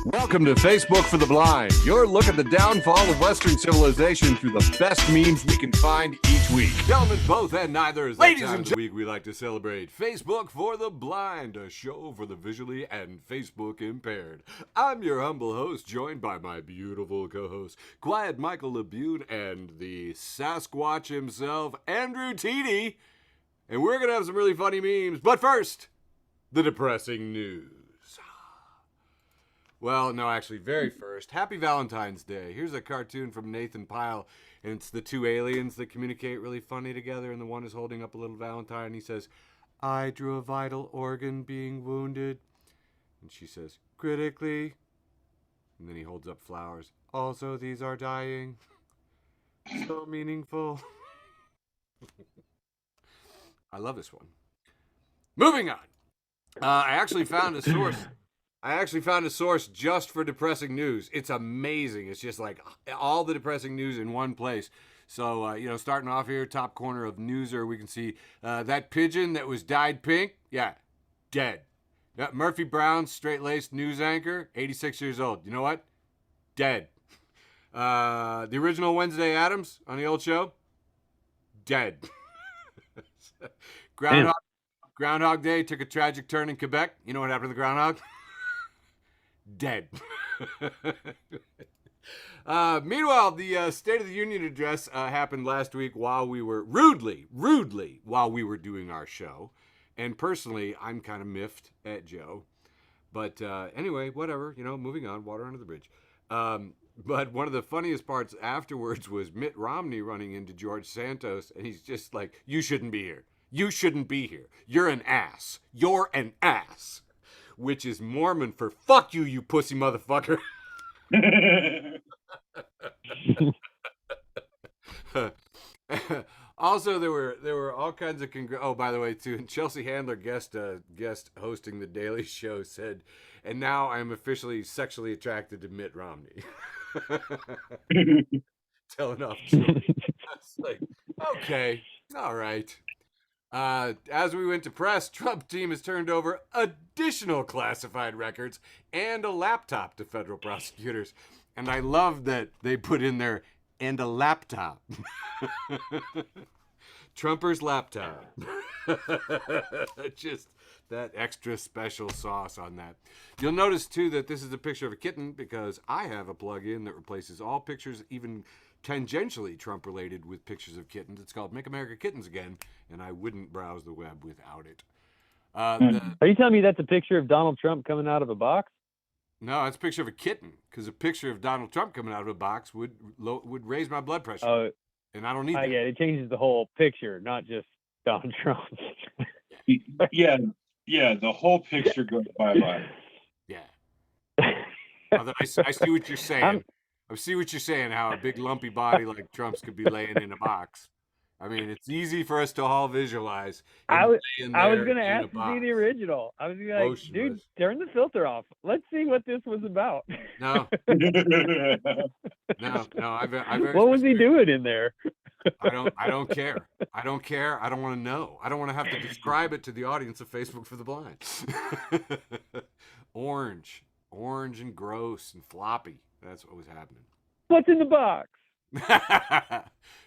Welcome to Facebook for the Blind, your look at the downfall of Western civilization through the best memes we can find each week. Gentlemen, both and neither is that time of the week we like to celebrate Facebook for the Blind, a show for the visually and Facebook impaired. I'm your humble host, joined by my beautiful co-host, Quiet Michael Labune, and the Sasquatch himself, Andrew Teedy. And we're going to have some really funny memes, but first, the depressing news. Well, no, actually, very first, happy Valentine's Day. Here's a cartoon from Nathan Pyle, and it's the two aliens that communicate really funny together, and the one is holding up a little Valentine, and he says, "I drew a vital organ being wounded." And she says, "Critically." And then he holds up flowers. "Also, these are dying." So meaningful. I love this one. Moving on. I actually found a source just for depressing news. It's amazing. It's just like all the depressing news in one place. So, starting off here, top corner of Newser, we can see that pigeon that was dyed pink. Yeah, dead. Murphy Brown, straight-laced news anchor, 86 years old. You know what? Dead. The original Wednesday Addams on the old show? Dead. Groundhog Day took a tragic turn in Quebec. You know what happened to the groundhog? Dead. Meanwhile, the State of the Union address happened last week while we were rudely while we were doing our show. And personally, I'm kind of miffed at Joe. But anyway, whatever, moving on, water under the bridge. But one of the funniest parts afterwards was Mitt Romney running into George Santos, and he's just like, "You shouldn't be here. You shouldn't be here. You're an ass. You're an ass." Which is Mormon for "fuck you, you pussy motherfucker." Also, there were all kinds of oh, by the way, too, Chelsea Handler, guest hosting the Daily Show, said, "And now I am officially sexually attracted to Mitt Romney." Telling off George. It's like, okay, all right. As we went to press, Trump team has turned over additional classified records and a laptop to federal prosecutors. And I love that they put in there, "and a laptop." Trumper's laptop. Just that extra special sauce on that. You'll notice, too, that this is a picture of a kitten because I have a plug-in that replaces all pictures, even tangentially Trump-related, with pictures of kittens. It's called Make America Kittens Again, and I wouldn't browse the web without it. Are you telling me that's a picture of Donald Trump coming out of a box? No, it's a picture of a kitten, because a picture of Donald Trump coming out of a box would raise my blood pressure. Oh, and I don't need that. Yeah, it changes the whole picture, not just Donald Trump. Yeah, the whole picture goes bye-bye. Yeah. I see what you're saying. I see what you're saying, how a big lumpy body like Trump's could be laying in a box. I mean, it's easy for us to all visualize. I was going to ask to see the original. I was going to be like, "Dude, turn the filter off. Let's see what this was about." No. What was he doing in there? I don't care. I don't care. I don't want to know. I don't want to have to describe it to the audience of Facebook for the Blind. Orange and gross and floppy. That's what was happening. What's in the box?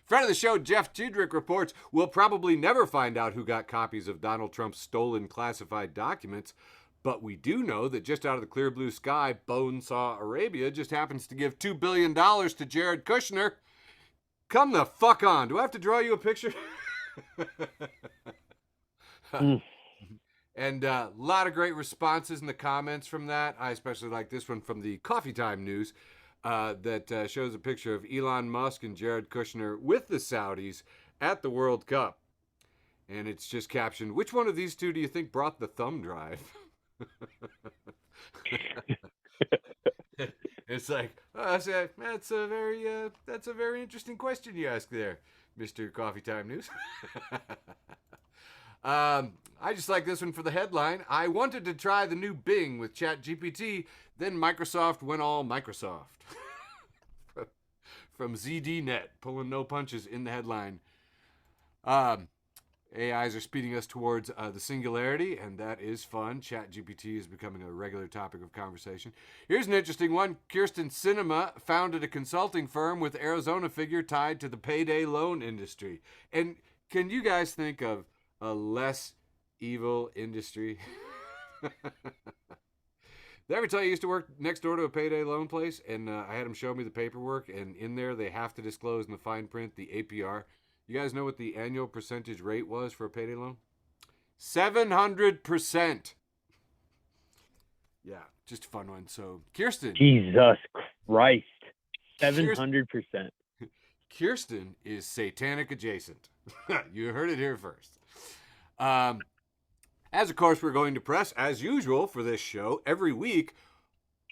Friend of the show, Jeff Tidrick, reports we'll probably never find out who got copies of Donald Trump's stolen classified documents, but we do know that just out of the clear blue sky, Bonesaw Arabia just happens to give $2 billion to Jared Kushner. Come the fuck on. Do I have to draw you a picture? And a lot of great responses in the comments from that. I especially like this one from the Coffee Time News that shows a picture of Elon Musk and Jared Kushner with the Saudis at the World Cup. And it's just captioned, "Which one of these two do you think brought the thumb drive?" It's like, that's a very interesting question you ask there, Mr. Coffee Time News. I just like this one for the headline. "I wanted to try the new Bing with ChatGPT, then Microsoft went all Microsoft." From ZDNet, pulling no punches in the headline. AIs are speeding us towards the singularity, and that is fun. ChatGPT is becoming a regular topic of conversation. Here's an interesting one. Kirsten Sinema founded a consulting firm with Arizona figure tied to the payday loan industry. And can you guys think of a less evil industry? Did I ever tell you I used to work next door to a payday loan place, and I had them show me the paperwork, and in there they have to disclose in the fine print the APR. You guys know what the annual percentage rate was for a payday loan? 700%. Yeah, just a fun one. So, Kirsten. Jesus Christ. 700%. Kirsten is satanic adjacent. You heard it here first. As, of course, we're going to press, as usual for this show, every week,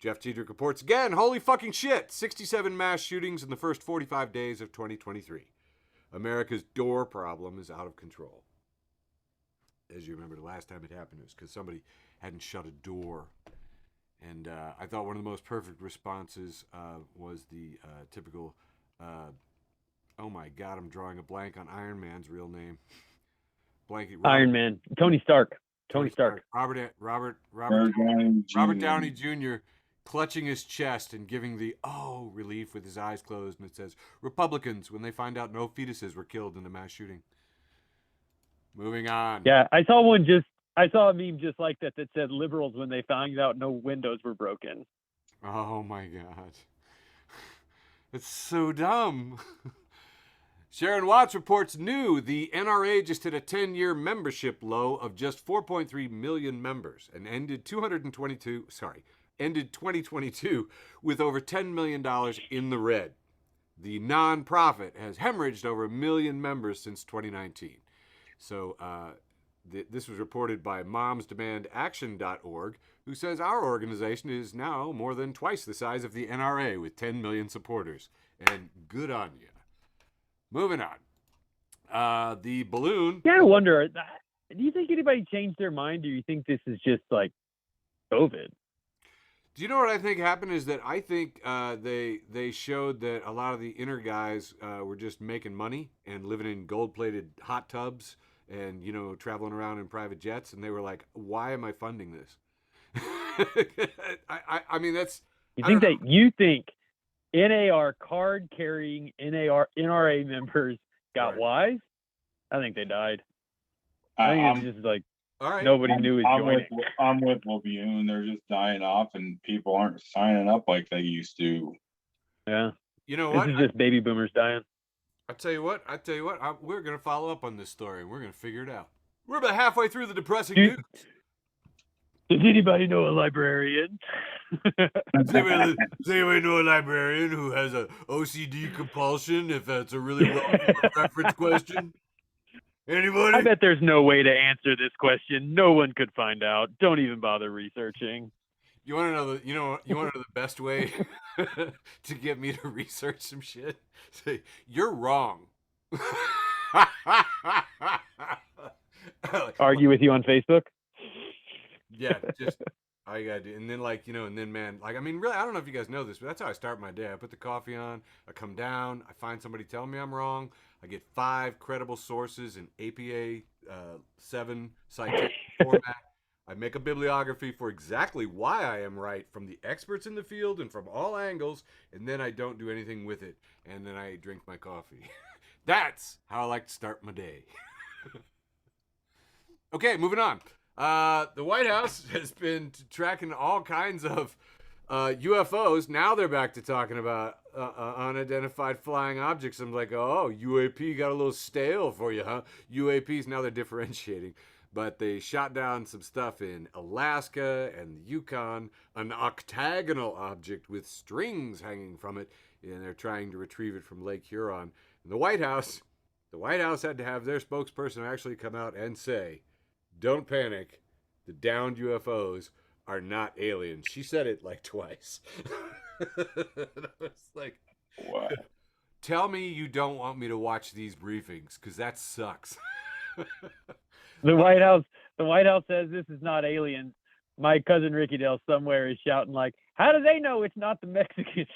Jeff Tiedrick reports again, holy fucking shit, 67 mass shootings in the first 45 days of 2023. America's door problem is out of control. As you remember, the last time it happened, it was because somebody hadn't shut a door. And I thought one of the most perfect responses was the typical, oh my God, I'm drawing a blank on Iron Man's real name. Iron Man. Tony Stark. Tony Stark. Robert Downey Jr. clutching his chest and giving the relief with his eyes closed, and it says, Republicans, when they find out no fetuses were killed in the mass shooting. Moving on. Yeah, I saw a meme just like that said liberals when they found out no windows were broken. Oh my God. It's so dumb. Sharon Watts reports the NRA just hit a 10-year membership low of just 4.3 million members and ended 2022 with over $10 million in the red. The nonprofit has hemorrhaged over 1 million members since 2019. So this was reported by momsdemandaction.org, who says our organization is now more than twice the size of the NRA with 10 million supporters. And good on you. Moving on. The balloon. Yeah, I wonder, do you think anybody changed their mind, or do you think this is just like COVID? Do you know what I think happened is that I think they showed that a lot of the inner guys were just making money and living in gold-plated hot tubs and, traveling around in private jets. And they were like, why am I funding this? I mean, that's... You think NAR card-carrying NRA members got wise? I think they died. I think it's just like nobody knew it joining. I'm with Lavigne. They're just dying off, and people aren't signing up like they used to. Yeah. You know what? This is just baby boomers dying. I tell you what. We're going to follow up on this story, and we're going to figure it out. We're about halfway through the depressing news. Does anybody know a librarian? Does anybody know a librarian who has a OCD compulsion, if that's a really reference question? Anybody? I bet there's no way to answer this question. No one could find out. Don't even bother researching. You want to know the best way to get me to research some shit? Say, you're wrong. Argue with you on Facebook? Yeah, just all you gotta do. And then man, I mean, really, I don't know if you guys know this, but that's how I start my day. I put the coffee on, I come down, I find somebody telling me I'm wrong, I get 5 credible sources in APA 7 citation format. I make a bibliography for exactly why I am right from the experts in the field and from all angles, and then I don't do anything with it, and then I drink my coffee. That's how I like to start my day. Okay, moving on. The White House has been tracking all kinds of UFOs. Now they're back to talking about unidentified flying objects. I'm like, oh, UAP got a little stale for you, huh? UAPs, now they're differentiating. But they shot down some stuff in Alaska and the Yukon, an octagonal object with strings hanging from it, and they're trying to retrieve it from Lake Huron. And the White House had to have their spokesperson actually come out and say, don't panic, the downed UFOs are not aliens. She said it like twice. I was like, what? Tell me you don't want me to watch these briefings, because that sucks. The White House says this is not aliens. My cousin Ricky Dale somewhere is shouting like, how do they know it's not the Mexicans?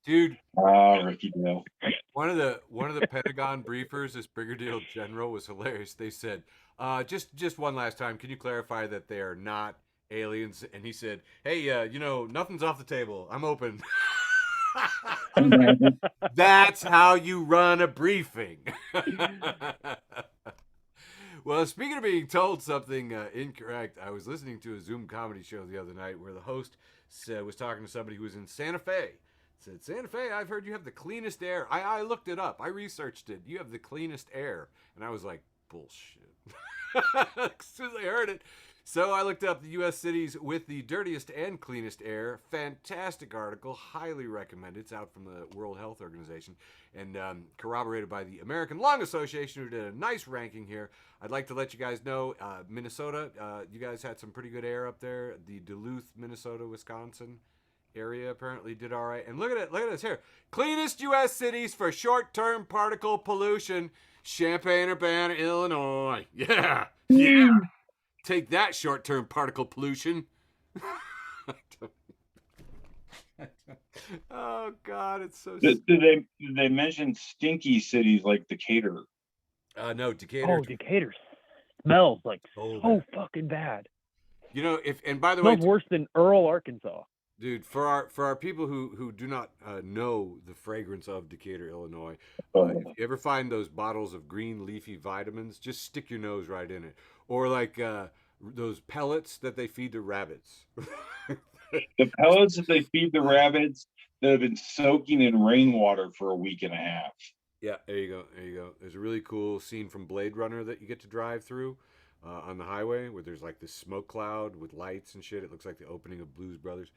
Dude. Ricky Dale. One of the Pentagon briefers, this Brigadier General, was hilarious. They said, just one last time, can you clarify that they are not aliens? And he said, hey, nothing's off the table. I'm open. I was like, that's how you run a briefing. Well, speaking of being told something incorrect, I was listening to a Zoom comedy show the other night where the host was talking to somebody who was in Santa Fe. Said, Santa Fe, I've heard you have the cleanest air. I looked it up. I researched it. You have the cleanest air. And I was like, bullshit. As soon as I heard it. So I looked up the U.S. cities with the dirtiest and cleanest air. Fantastic article. Highly recommended. It's out from the World Health Organization and corroborated by the American Lung Association, who did a nice ranking here. I'd like to let you guys know, Minnesota, you guys had some pretty good air up there. The Duluth, Minnesota, Wisconsin area apparently did all right. And look at this here. Cleanest U.S. cities for short-term particle pollution. Champaign-Urbana, Illinois. Yeah. Yeah. Take that, short-term particle pollution. Oh, God, it's so... Did they mention stinky cities like Decatur? No, Decatur. Oh, Decatur smells like so fucking bad. You know, and by the way... It smells worse than Earl, Arkansas. Dude, for our people who do not know the fragrance of Decatur, Illinois, if you ever find those bottles of green leafy vitamins, just stick your nose right in it. Or like those pellets that they feed the rabbits. The pellets that they feed the rabbits that have been soaking in rainwater for a week and a half. Yeah, there you go. There's a really cool scene from Blade Runner that you get to drive through on the highway where there's like this smoke cloud with lights and shit. It looks like the opening of Blues Brothers.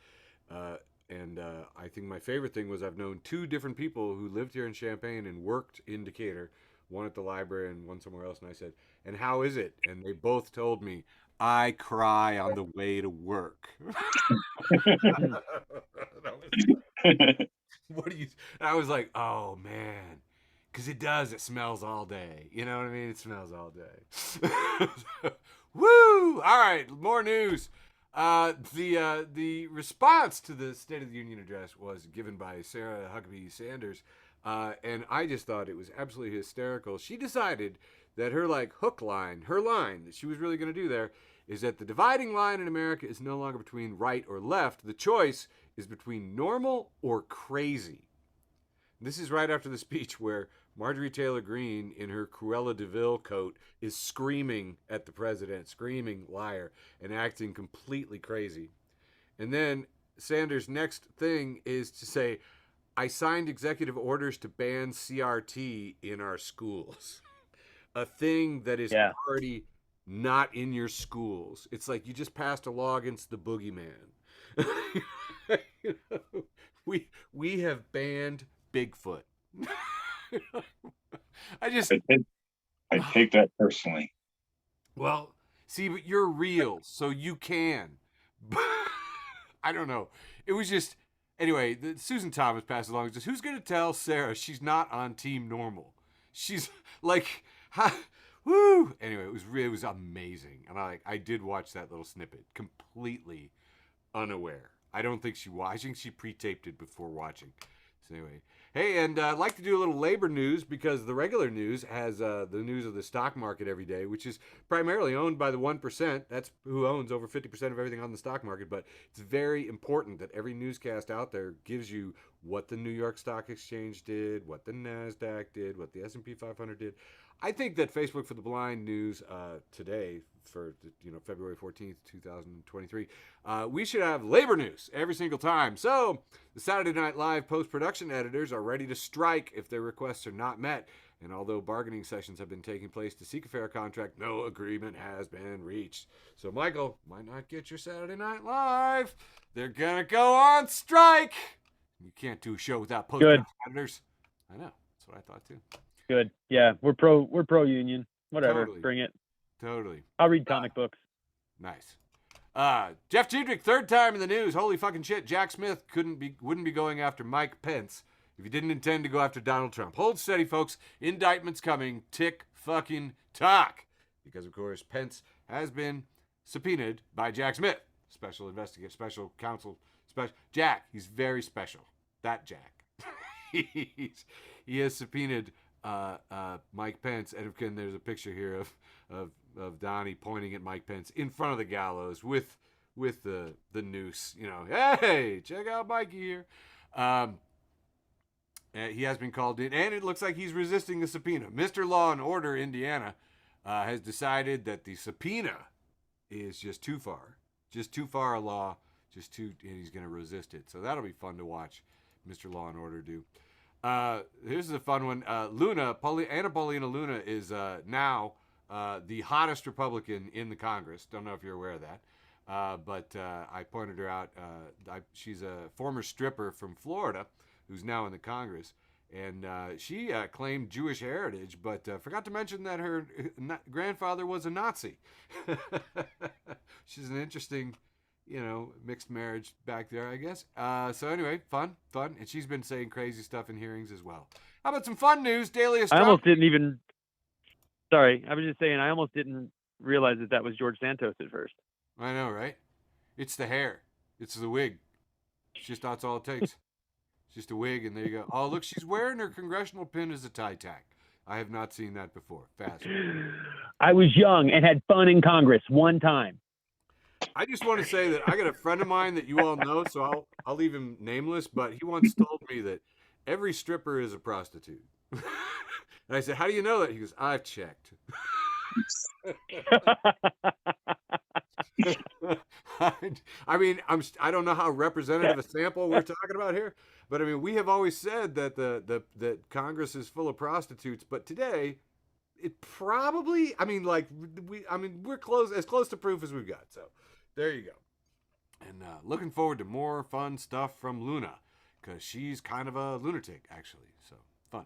And I think my favorite thing was I've known two different people who lived here in Champaign and worked in Decatur, one at the library and one somewhere else. And I said, and how is it? And they both told me, I cry on the way to work. What do you? I was like, oh man, because it does. It smells all day. You know what I mean? It smells all day. Woo! All right, more news. The response to the State of the Union address was given by Sarah Huckabee Sanders, and I just thought it was absolutely hysterical. She decided that her her line that she was really going to do there is that the dividing line in America is no longer between right or left. The choice is between normal or crazy. This is right after the speech where Marjorie Taylor Greene, in her Cruella de Vil coat, is screaming at the president, screaming liar, and acting completely crazy. And then Sanders' next thing is to say, I signed executive orders to ban CRT in our schools. A thing that is already not in your schools. It's like you just passed a law against the boogeyman. You know, we have banned Bigfoot. I take that personally. Well, see, but you're real, so you can. I don't know. It was just anyway. Susan Thomas passed along. Just who's going to tell Sarah she's not on Team Normal? She's like, woo. Anyway, it was amazing, and I did watch that little snippet completely unaware. I don't think I think she pre-taped it before watching. So anyway. Hey, and I'd like to do a little labor news because the regular news has the news of the stock market every day, which is primarily owned by the 1%. That's who owns over 50% of everything on the stock market. But it's very important that every newscast out there gives you what the New York Stock Exchange did, what the NASDAQ did, what the S&P 500 did. I think that Facebook for the Blind news today, for February 14th, 2023, we should have labor news every single time. So the Saturday Night Live post-production editors are ready to strike if their requests are not met. And although bargaining sessions have been taking place to seek a fair contract, no agreement has been reached. So Michael, might not get your Saturday Night Live. They're gonna go on strike. You can't do a show without post-production editors. I know. That's what I thought too. Good. Yeah, we're pro union. Whatever. Totally. Bring it. Totally. I'll read comic books. Nice. Jeff Tiedrich, third time in the news. Holy fucking shit. Jack Smith wouldn't be going after Mike Pence if he didn't intend to go after Donald Trump. Hold steady, folks. Indictments coming. Tick fucking tock. Because, of course, Pence has been subpoenaed by Jack Smith. Special investigator, special counsel, Jack. He's very special. That Jack. he has subpoenaed Mike Pence, and again, there's a picture here of Donnie pointing at Mike Pence in front of the gallows with the noose. Hey, check out Mikey here. He has been called in, and it looks like he's resisting the subpoena. Mr. Law and Order Indiana has decided that the subpoena is just too far a law, and he's going to resist it. So that'll be fun to watch Mr. Law and Order do. Here's a fun one. Anna Paulina Luna is now the hottest Republican in the Congress. Don't know if you're aware of that. But I pointed her out. She's a former stripper from Florida who's now in the Congress. And she claimed Jewish heritage, but forgot to mention that her grandfather was a Nazi. She's an interesting, mixed marriage back there, I guess. So anyway, fun. And she's been saying crazy stuff in hearings as well. How about some fun news? Daily Astronomy. I almost didn't even... Sorry, I was just saying, I almost didn't realize that was George Santos at first. I know, right? It's the hair. It's the wig. That's all it takes. It's just a wig, and there you go. Oh, look, she's wearing her congressional pin as a tie tack. I have not seen that before. Fascinating. I was young and had fun in Congress one time. I just want to say that I got a friend of mine that you all know, so I'll leave him nameless, but he once told me that every stripper is a prostitute. And I said, how do you know that? He goes, I've checked. I mean, I don't know how representative a sample we're talking about here, but I mean, we have always said that that Congress is full of prostitutes, but today it probably, we're as close to proof as we've got. So there you go. And looking forward to more fun stuff from Luna, because she's kind of a lunatic, actually. So fun.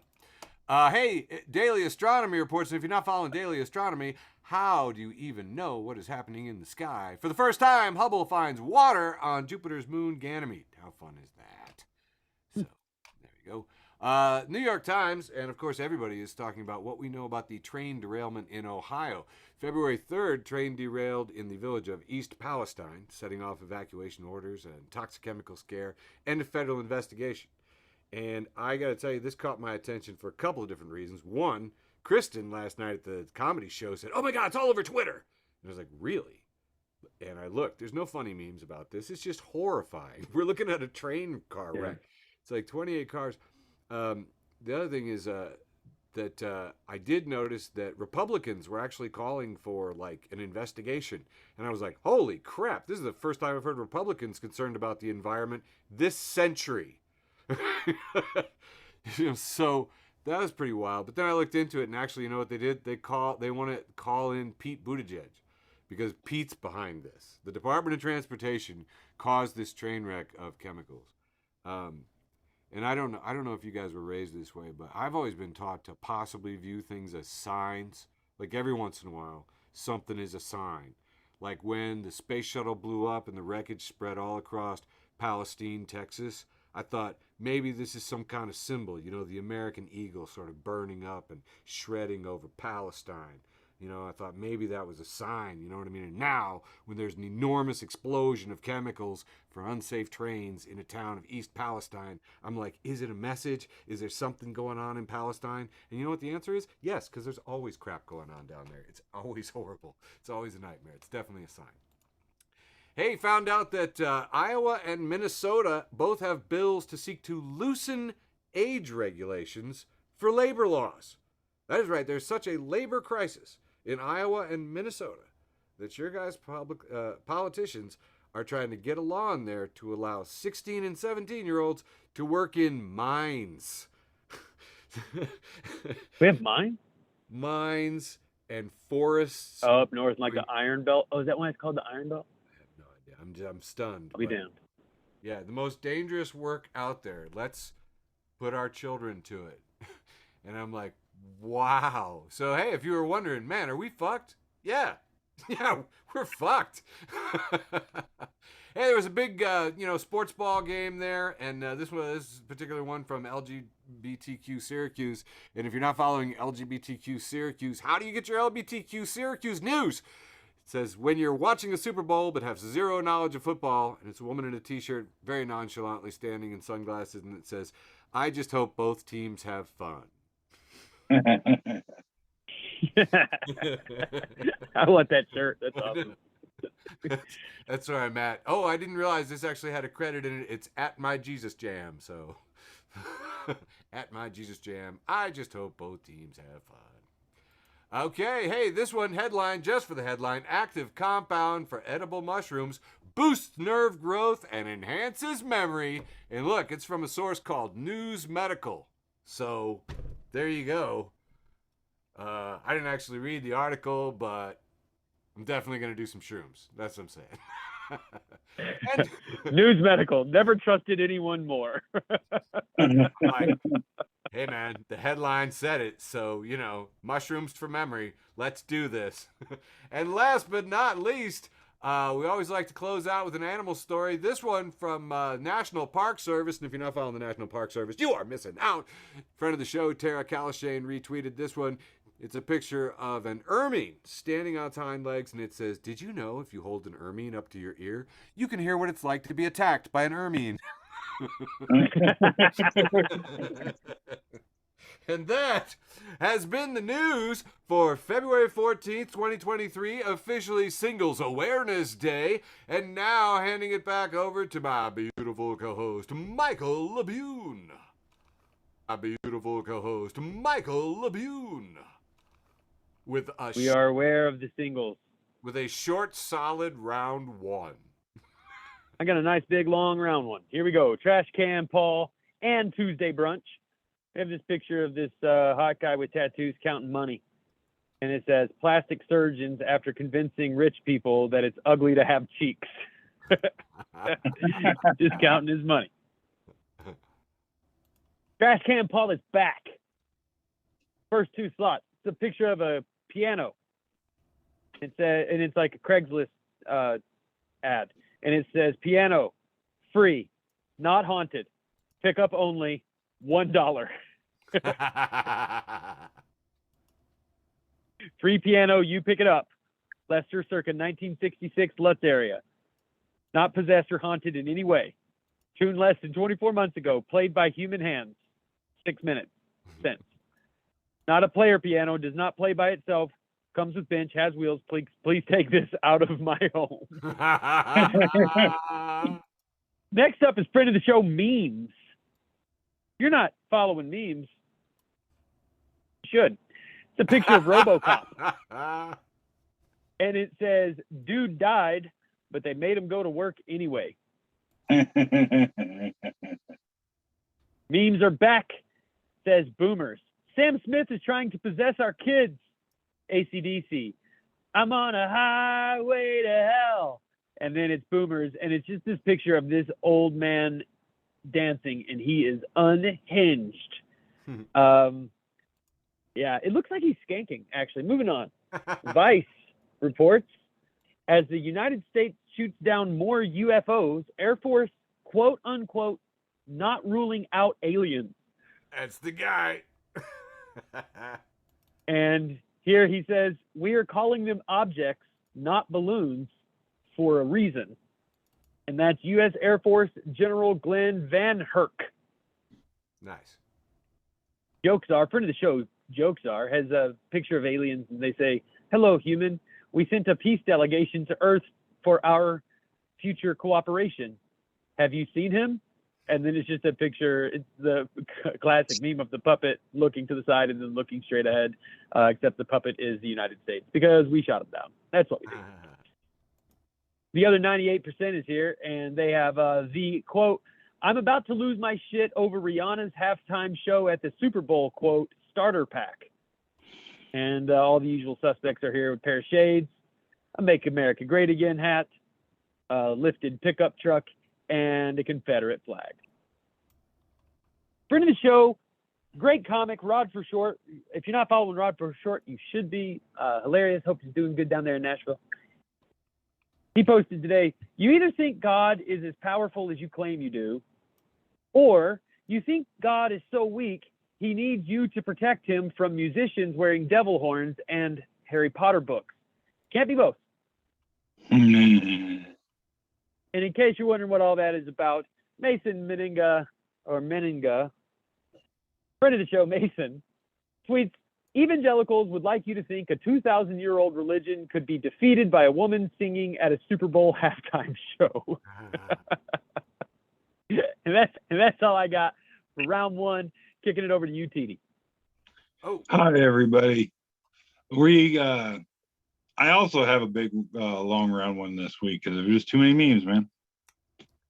Hey, Daily Astronomy reports, and if you're not following Daily Astronomy, how do you even know what is happening in the sky? For the first time, Hubble finds water on Jupiter's moon Ganymede. How fun is that? So, there you go. New York Times, and of course everybody is talking about what we know about the train derailment in Ohio. February 3rd, train derailed in the village of East Palestine, setting off evacuation orders, a toxic chemical scare, and a federal investigation. And I got to tell you, this caught my attention for a couple of different reasons. One, Kristen last night at the comedy show said, "Oh my God, it's all over Twitter." And I was like, really? And I looked. There's no funny memes about this. It's just horrifying. We're looking at a train car wreck. It's like 28 cars. The other thing is that I did notice that Republicans were actually calling for like an investigation. And I was like, holy crap, this is the first time I've heard Republicans concerned about the environment this century. So that was pretty wild. But then I looked into it, and actually, you know what they did? They want to call in Pete Buttigieg, because Pete's behind this. The Department of Transportation caused this train wreck of chemicals. And I don't know if you guys were raised this way, but I've always been taught to possibly view things as signs. Like every once in a while, something is a sign. Like when the space shuttle blew up and the wreckage spread all across Palestine, Texas, I thought maybe this is some kind of symbol, the American eagle sort of burning up and shredding over Palestine. I thought maybe that was a sign, you know what I mean? And now, when there's an enormous explosion of chemicals for unsafe trains in a town of East Palestine, I'm like, is it a message? Is there something going on in Palestine? And you know what the answer is? Yes, because there's always crap going on down there. It's always horrible. It's always a nightmare. It's definitely a sign. Hey, found out that Iowa and Minnesota both have bills to seek to loosen age regulations for labor laws. That is right. There's such a labor crisis in Iowa and Minnesota that your guys' politicians are trying to get a law in there to allow 16 and 17-year-olds to work in mines. We have mines? Mines and forests. Oh, up north, like the Iron Belt. Oh, is that why it's called the Iron Belt? I'm stunned. I'll be damned. Yeah, the most dangerous work out there. Let's put our children to it. And I'm like, wow. So, hey, if you were wondering, man, are we fucked? Yeah. Yeah, we're fucked. Hey, there was a big, sports ball game there. And this particular one from LGBTQ Syracuse. And if you're not following LGBTQ Syracuse, how do you get your LGBTQ Syracuse news? It says, when you're watching a Super Bowl but have zero knowledge of football, and it's a woman in a t-shirt very nonchalantly standing in sunglasses, and it says, I just hope both teams have fun. I want that shirt. That's awesome. That's where I'm at. Oh, I didn't realize this actually had a credit in it. It's at My Jesus Jam. So, at My Jesus Jam. I just hope both teams have fun. Okay, hey, this one headline just for the headline. Active compound for edible mushrooms boosts nerve growth and enhances memory. And look, it's from a source called News Medical. So, there you go. I didn't actually read the article, but I'm definitely going to do some shrooms. That's what I'm saying. News Medical. Never trusted anyone more. Like, hey, man, the headline said it. So, mushrooms for memory. Let's do this. And last but not least, we always like to close out with an animal story. This one from National Park Service. And if you're not following the National Park Service, you are missing out. Friend of the show, Tara Calishane, retweeted this one. It's a picture of an ermine standing on its hind legs, and it says, "Did you know if you hold an ermine up to your ear, you can hear what it's like to be attacked by an ermine?" And that has been the news for February 14th, 2023, officially Singles Awareness Day. And now handing it back over to my beautiful co-host, Michael Labune. We are aware of the singles. With a short, solid round one. I got a nice, big, long, round one. Here we go. Trash Can Paul and Tuesday Brunch. We have this picture of this hot guy with tattoos counting money. And it says, plastic surgeons after convincing rich people that it's ugly to have cheeks. Just counting his money. Trash Can Paul is back. First two slots. It's a picture of a piano. It's like a Craigslist ad. And it says, piano, free, not haunted, pickup only, $1. Free piano, you pick it up. Leicester, circa 1966, Lutz area. Not possessed or haunted in any way. Tuned less than 24 months ago. Played by human hands. 6 minutes. Cents. Not a player piano. Does not play by itself. Comes with bench. Has wheels. Please take this out of my home. Next up is friend of the show, memes. You're not following memes. You should. It's a picture of RoboCop. And it says, dude died, but they made him go to work anyway. Memes are back, says boomers. Sam Smith is trying to possess our kids. AC/DC. I'm on a highway to hell. And then it's boomers, and it's just this picture of this old man dancing, and he is unhinged. Yeah, it looks like he's skanking, actually. Moving on. Vice reports, as the United States shoots down more UFOs, Air Force, quote unquote, not ruling out aliens. That's the guy. And here he says, we are calling them objects, not balloons, for a reason. And that's U.S. Air Force General Glenn Van Herk. Nice. Jokes are, friend of the show, Jokes are, has a picture of aliens, and they say, hello, human. We sent a peace delegation to Earth for our future cooperation. Have you seen him? And then it's just a picture. It's the classic meme of the puppet looking to the side and then looking straight ahead, except the puppet is the United States because we shot him down. That's what we did. The other 98% is here, and they have the, quote, I'm about to lose my shit over Rihanna's halftime show at the Super Bowl, quote, starter pack. And all the usual suspects are here with a pair of shades, a Make America Great Again hat, a lifted pickup truck, and a Confederate flag. Friend of the show, great comic, Rod for Short. If you're not following Rod for Short, you should be. Hilarious. Hope he's doing good down there in Nashville. He posted today, you either think God is as powerful as you claim you do, or you think God is so weak, he needs you to protect him from musicians wearing devil horns and Harry Potter books. Can't be both. And in case you're wondering what all that is about, Mason Meninga Friend of the show, Mason, tweets, evangelicals would like you to think a 2,000-year-old religion could be defeated by a woman singing at a Super Bowl halftime show. and that's all I got for round one. Kicking it over to you, TD. Oh, hi everybody. I also have a big long round one this week because there's just too many memes, man.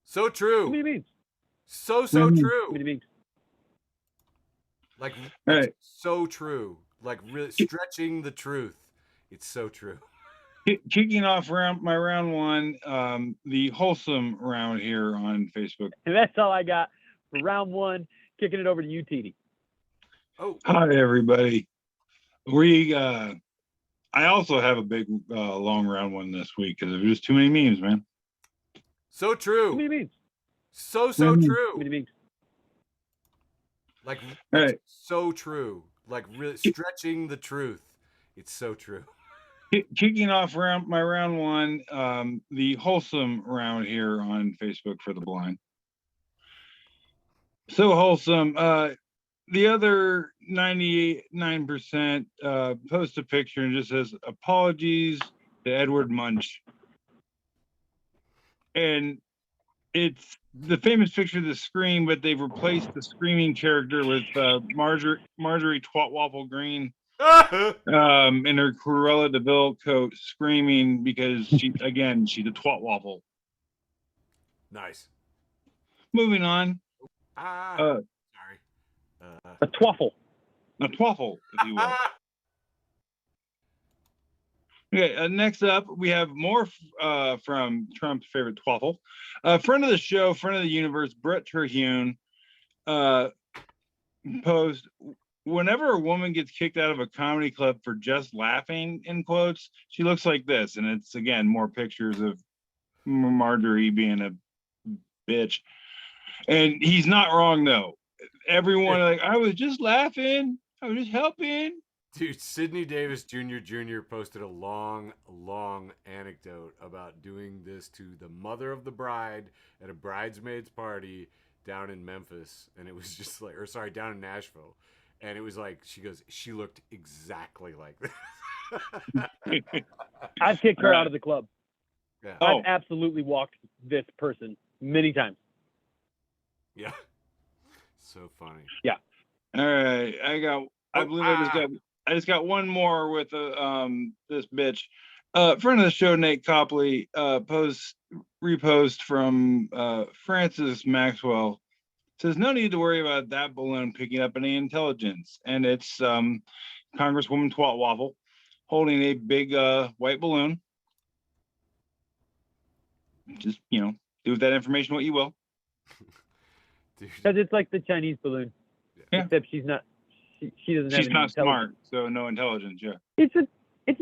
So true. Too many memes. So true. Too many memes. Like, right. So true. Like, really stretching the truth. It's so true. Kicking off my round one, the wholesome round here on Facebook. And that's all I got for round one. Kicking it over to you, TD. Oh, hi everybody. I also have a big long round one this week because there's just too many memes, man. So true. Too many memes. So true. Too many memes. Like, right. So true. Like, really stretching the truth. It's so true. Kicking off my round one, the wholesome round here on Facebook for the blind. So wholesome. The other 99% post a picture and just says, apologies to Edward Munch. And it's the famous picture of the Scream, but they've replaced the screaming character with Marjorie Twatwaffle Green in her Cruella de Vil coat, screaming because she's a twatwaffle. Nice. Moving on. Sorry. A twaffle. A twaffle, if you will. Okay, next up, we have more from Trump's favorite twaffle. Friend of the show, friend of the universe, Brett Terhune, posed, whenever a woman gets kicked out of a comedy club for just laughing, in quotes, she looks like this. And it's, again, more pictures of Marjorie being a bitch. And he's not wrong, though. Everyone, like, I was just laughing. I was just helping. Dude, Sidney Davis Jr. posted a long anecdote about doing this to the mother of the bride at a bridesmaid's party down in Memphis. And it was just like, down in Nashville. And it was like, she goes, she looked exactly like this. I've kicked her out of the club. Yeah. I've absolutely walked this person many times. Yeah. So funny. Yeah. All right. I just got one more with this bitch. Friend of the show, Nate Copley, repost from Francis Maxwell. Says, no need to worry about that balloon picking up any intelligence. And it's Congresswoman Twatwaffle holding a big white balloon. Just, do with that information what you will. Because it's like the Chinese balloon. Yeah. Except she's not. She doesn't. She's not smart, so no intelligence. Yeah. It's a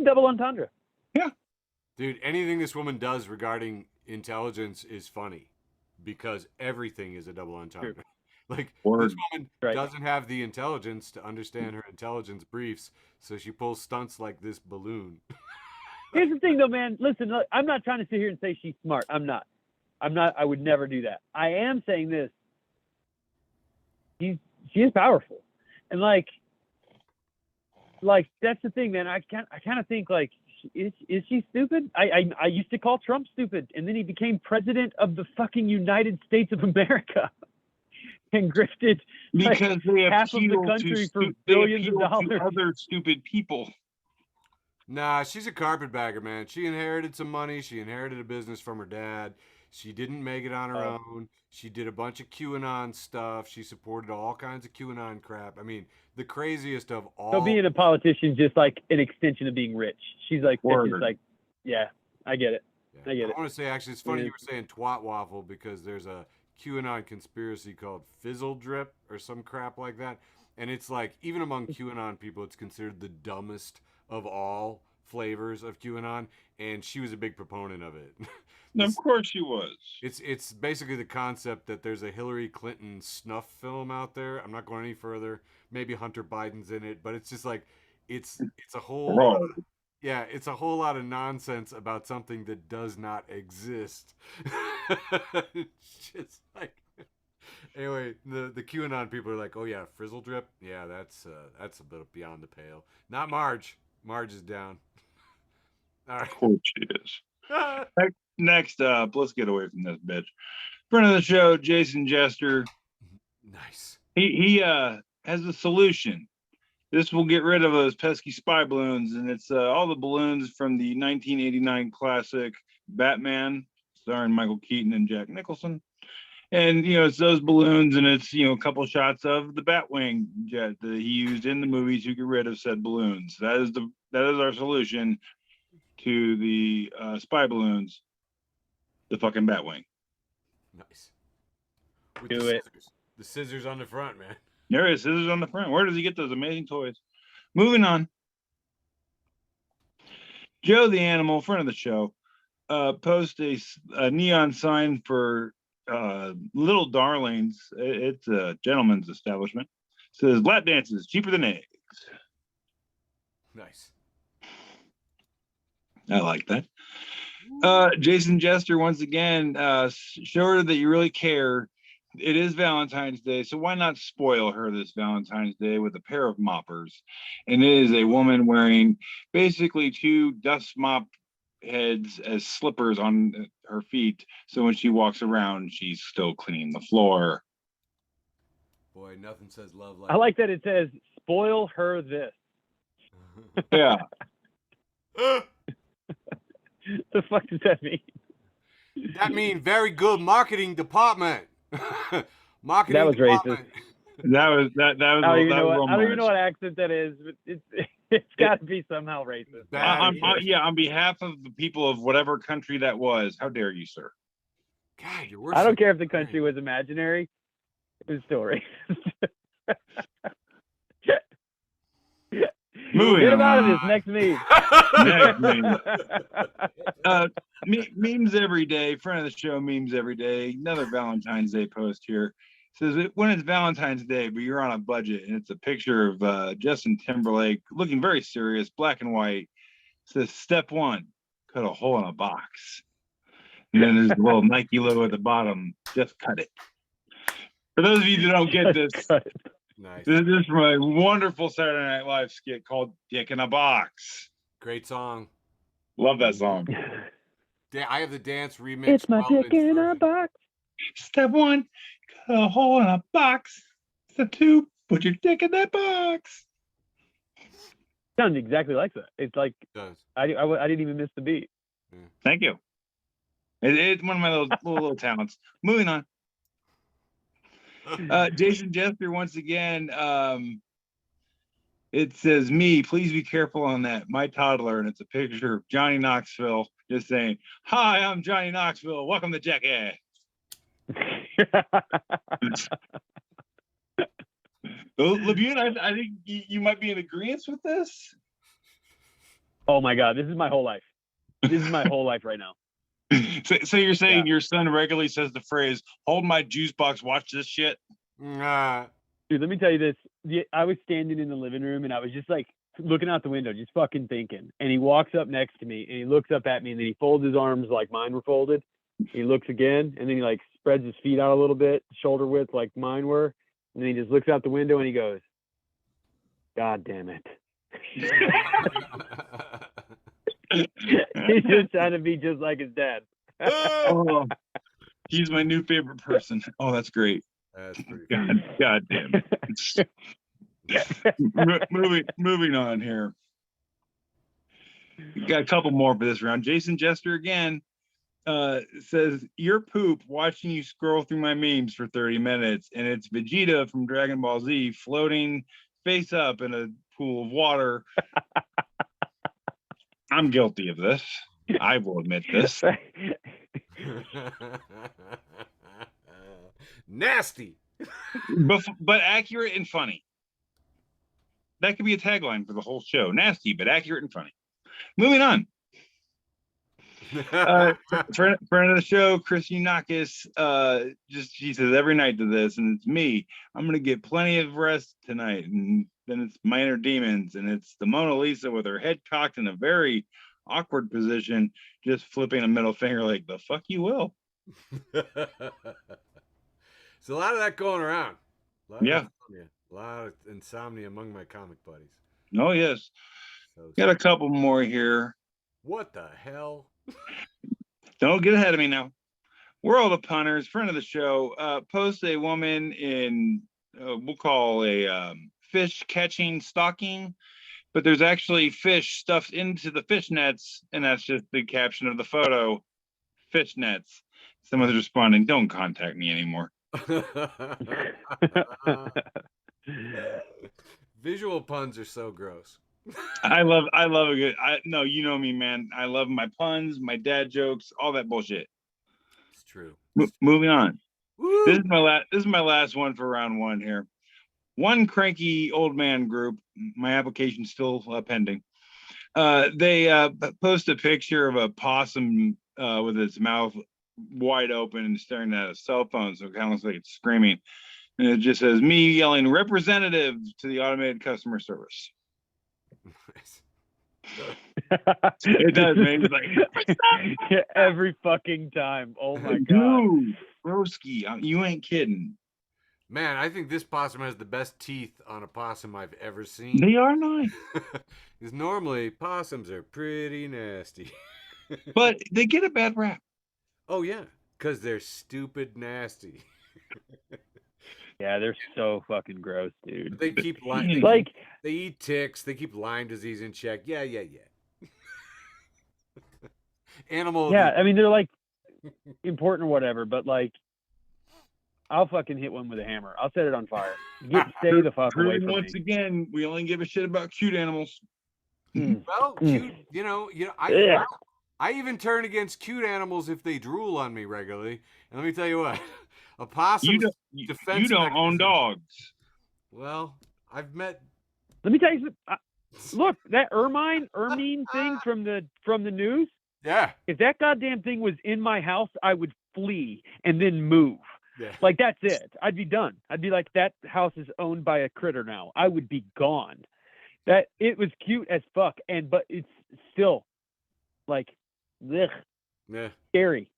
double entendre. Yeah. Dude, anything this woman does regarding intelligence is funny, because everything is a double entendre. True. Like, Word. this woman doesn't have the intelligence to understand her intelligence briefs, so she pulls stunts like this balloon. Here's the thing, though, man. Listen, look, I'm not trying to sit here and say she's smart. I'm not. I would never do that. I am saying this. She is powerful, and like that's the thing, man. I kind of think, like, is she stupid? I used to call Trump stupid, and then he became president of the fucking United States of America and grifted because they half of the country for billions of dollars. To other stupid people. Nah, she's a carpetbagger, man. She inherited some money. She inherited a business from her dad. She didn't make it on her own. She did a bunch of QAnon stuff. She supported all kinds of QAnon crap. I mean, the craziest of all. So being a politician is just like an extension of being rich. She's like, just like, yeah, I get it. Yeah. I want to say, actually, it's funny you were saying twat waffle, because there's a QAnon conspiracy called Fizzle Drip or some crap like that. And it's like, even among QAnon people, it's considered the dumbest of all flavors of QAnon. And she was a big proponent of it. Of course she was. It's basically the concept that there's a Hillary Clinton snuff film out there. I'm not going any further. Maybe Hunter Biden's in it, but it's just like it's a whole it's a whole lot of nonsense about something that does not exist. It's just like, Anyway, the QAnon people are like, oh yeah, frizzle drip. Yeah, that's a bit beyond the pale. Not Marge. Marge is down. All right. Of course she is. Next up, let's get away from this bitch. Friend of the show, Jason Jester. Nice. He has a solution. This will get rid of those pesky spy balloons, and it's all the balloons from the 1989 classic Batman, starring Michael Keaton and Jack Nicholson. And it's those balloons, and it's a couple shots of the Batwing jet that he used in the movies to get rid of said balloons. That is our solution to the spy balloons. The fucking Batwing. Nice. With Do the it. Scissors. The scissors on the front, man. There is scissors on the front. Where does he get those amazing toys? Moving on. Joe the Animal, friend of the show, post a neon sign for Little Darlings. It's a gentleman's establishment. It says lap dances cheaper than eggs. Nice. I like that. Jason Jester, once again, show her that you really care. It is Valentine's Day, so why not spoil her this Valentine's Day with a pair of moppers? And it is a woman wearing basically 2 dust mop heads as slippers on her feet, so when she walks around, she's still cleaning the floor. Boy, nothing says love like. I like that it says spoil her this. Yeah. The fuck does that mean? That means very good marketing department. Marketing. That was department. Racist. That was I don't even know what accent that is, but it's got to be somehow racist. On behalf of the people of whatever country that was, how dare you, sir? God, you're worse. I don't care if the country was imaginary. It was still racist. Moving Get out of on. this next meme. Memes every day. Friend of the show, memes every day. Another Valentine's Day post here. Says when it's Valentine's Day, but you're on a budget, and it's a picture of Justin Timberlake looking very serious, black and white. It says step 1, cut a hole in a box, and then there's a little Nike logo at the bottom. Just cut it. For those of you that don't get this, nice. This is from a wonderful Saturday Night Live skit called "Dick in a Box." Great song. Love that song. I have the dance remix. It's my dick in a box. Step 1, cut a hole in a box. Step 2, put your dick in that box. Sounds exactly like that. It's like It does. I didn't even miss the beat. Thank you. It's one of my little talents. Moving on. Jason Jester, once again, it says, me, please be careful on that. My toddler, and it's a picture of Johnny Knoxville just saying, hi, I'm Johnny Knoxville. Welcome to Jackass. Labune, I think you might be in agreement with this. Oh my God, this is my whole life. This is my whole life right now. So you're saying your son regularly says the phrase, hold my juice box, watch this shit? Dude, let me tell you this. I was standing in the living room and I was just like looking out the window, just fucking thinking. And he walks up next to me and he looks up at me and then he folds his arms like mine were folded. He looks again and then he like spreads his feet out a little bit, shoulder width like mine were. And then he just looks out the window and he goes, God damn it. He's just trying to be just like his dad. Oh, he's my new favorite person. Oh, that's great. That's pretty God damn it. Moving on here. We got a couple more for this round. Jason Jester again says, your poop watching you scroll through my memes for 30 minutes, and it's Vegeta from Dragon Ball Z floating face up in a pool of water. I'm guilty of this. I will admit this. Nasty. But accurate and funny. That could be a tagline for the whole show. Nasty, but accurate and funny. Moving on. Friend of the show, Chris Unakis, she says every night to this, and it's me. I'm gonna get plenty of rest tonight, and then it's my inner demons, and it's the Mona Lisa with her head cocked in a very awkward position, just flipping a middle finger like the fuck you will. So a lot of that going around. Yeah. A lot of insomnia among my comic buddies. Oh, yes. So Got a couple more here. What the hell? Don't get ahead of me now. World of Punters, friend of the show, posts a woman in, we'll call a fish catching stocking, but there's actually fish stuffed into the fish nets, and that's just the caption of the photo, fish nets. Someone's responding, don't contact me anymore. Visual puns are so gross. I love a good, no, you know me, man. I love my puns, my dad jokes, all that bullshit. It's true. Moving on. Woo! This is my last one for round one here. One cranky old man group. My application's still pending. They post a picture of a possum with its mouth wide open and staring at a cell phone, so it kind of looks like it's screaming. And it just says, me yelling representative to the automated customer service. It does, man. It's like, every fucking time. Oh my god. Dude, broski, you ain't kidding. Man, I think this possum has the best teeth on a possum I've ever seen. They are nice. Because normally possums are pretty nasty. But they get a bad rap. Oh yeah, because they're stupid nasty. Yeah, they're so fucking gross, dude. But they keep they eat ticks. They keep Lyme disease in check. Yeah. Animal. Yeah, I mean they're like important or whatever, but like I'll fucking hit one with a hammer. I'll set it on fire. Stay the fuck away from once me. Again, we only give a shit about cute animals. Well, cute. You know. I even turn against cute animals if they drool on me regularly. And let me tell you what. A possum's defense you don't own dogs. Well, I've met. Let me tell you something. Look, that ermine thing from the news. Yeah. If that goddamn thing was in my house, I would flee and then move. Yeah. Like that's it. I'd be done. I'd be like, that house is owned by a critter now. I would be gone. That it was cute as fuck, but it's still like, ugh, yeah, scary.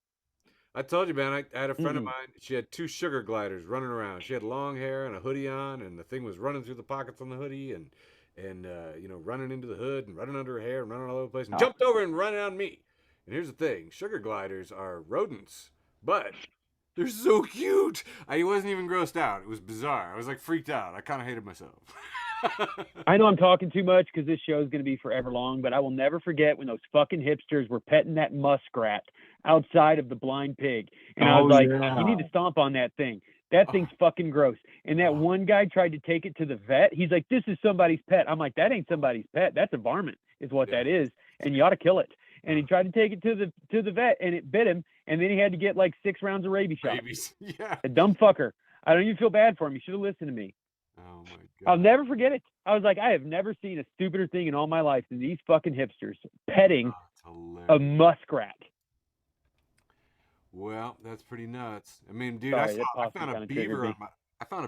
I told you, man. I had a friend of mine. She had 2 sugar gliders running around. She had long hair and a hoodie on, and the thing was running through the pockets on the hoodie, and running into the hood and running under her hair and running all over the place, and jumped over and running on me. And here's the thing: sugar gliders are rodents, but they're so cute. I wasn't even grossed out. It was bizarre. I was like freaked out. I kind of hated myself. I know I'm talking too much because this show is going to be forever long, but I will never forget when those fucking hipsters were petting that muskrat outside of the Blind Pig. And I was like, you need to stomp on that thing. That thing's fucking gross. And that one guy tried to take it to the vet. He's like, this is somebody's pet. I'm like, that ain't somebody's pet. That's a varmint is what that is. And you ought to kill it. And he tried to take it to the vet, and it bit him. And then he had to get like 6 rounds of rabies shots. Yeah. A dumb fucker. I don't even feel bad for him. You should have listened to me. Oh my god. I'll never forget it. I was like, I have never seen a stupider thing in all my life than these fucking hipsters petting a muskrat. Well, that's pretty nuts. I mean, dude, I found a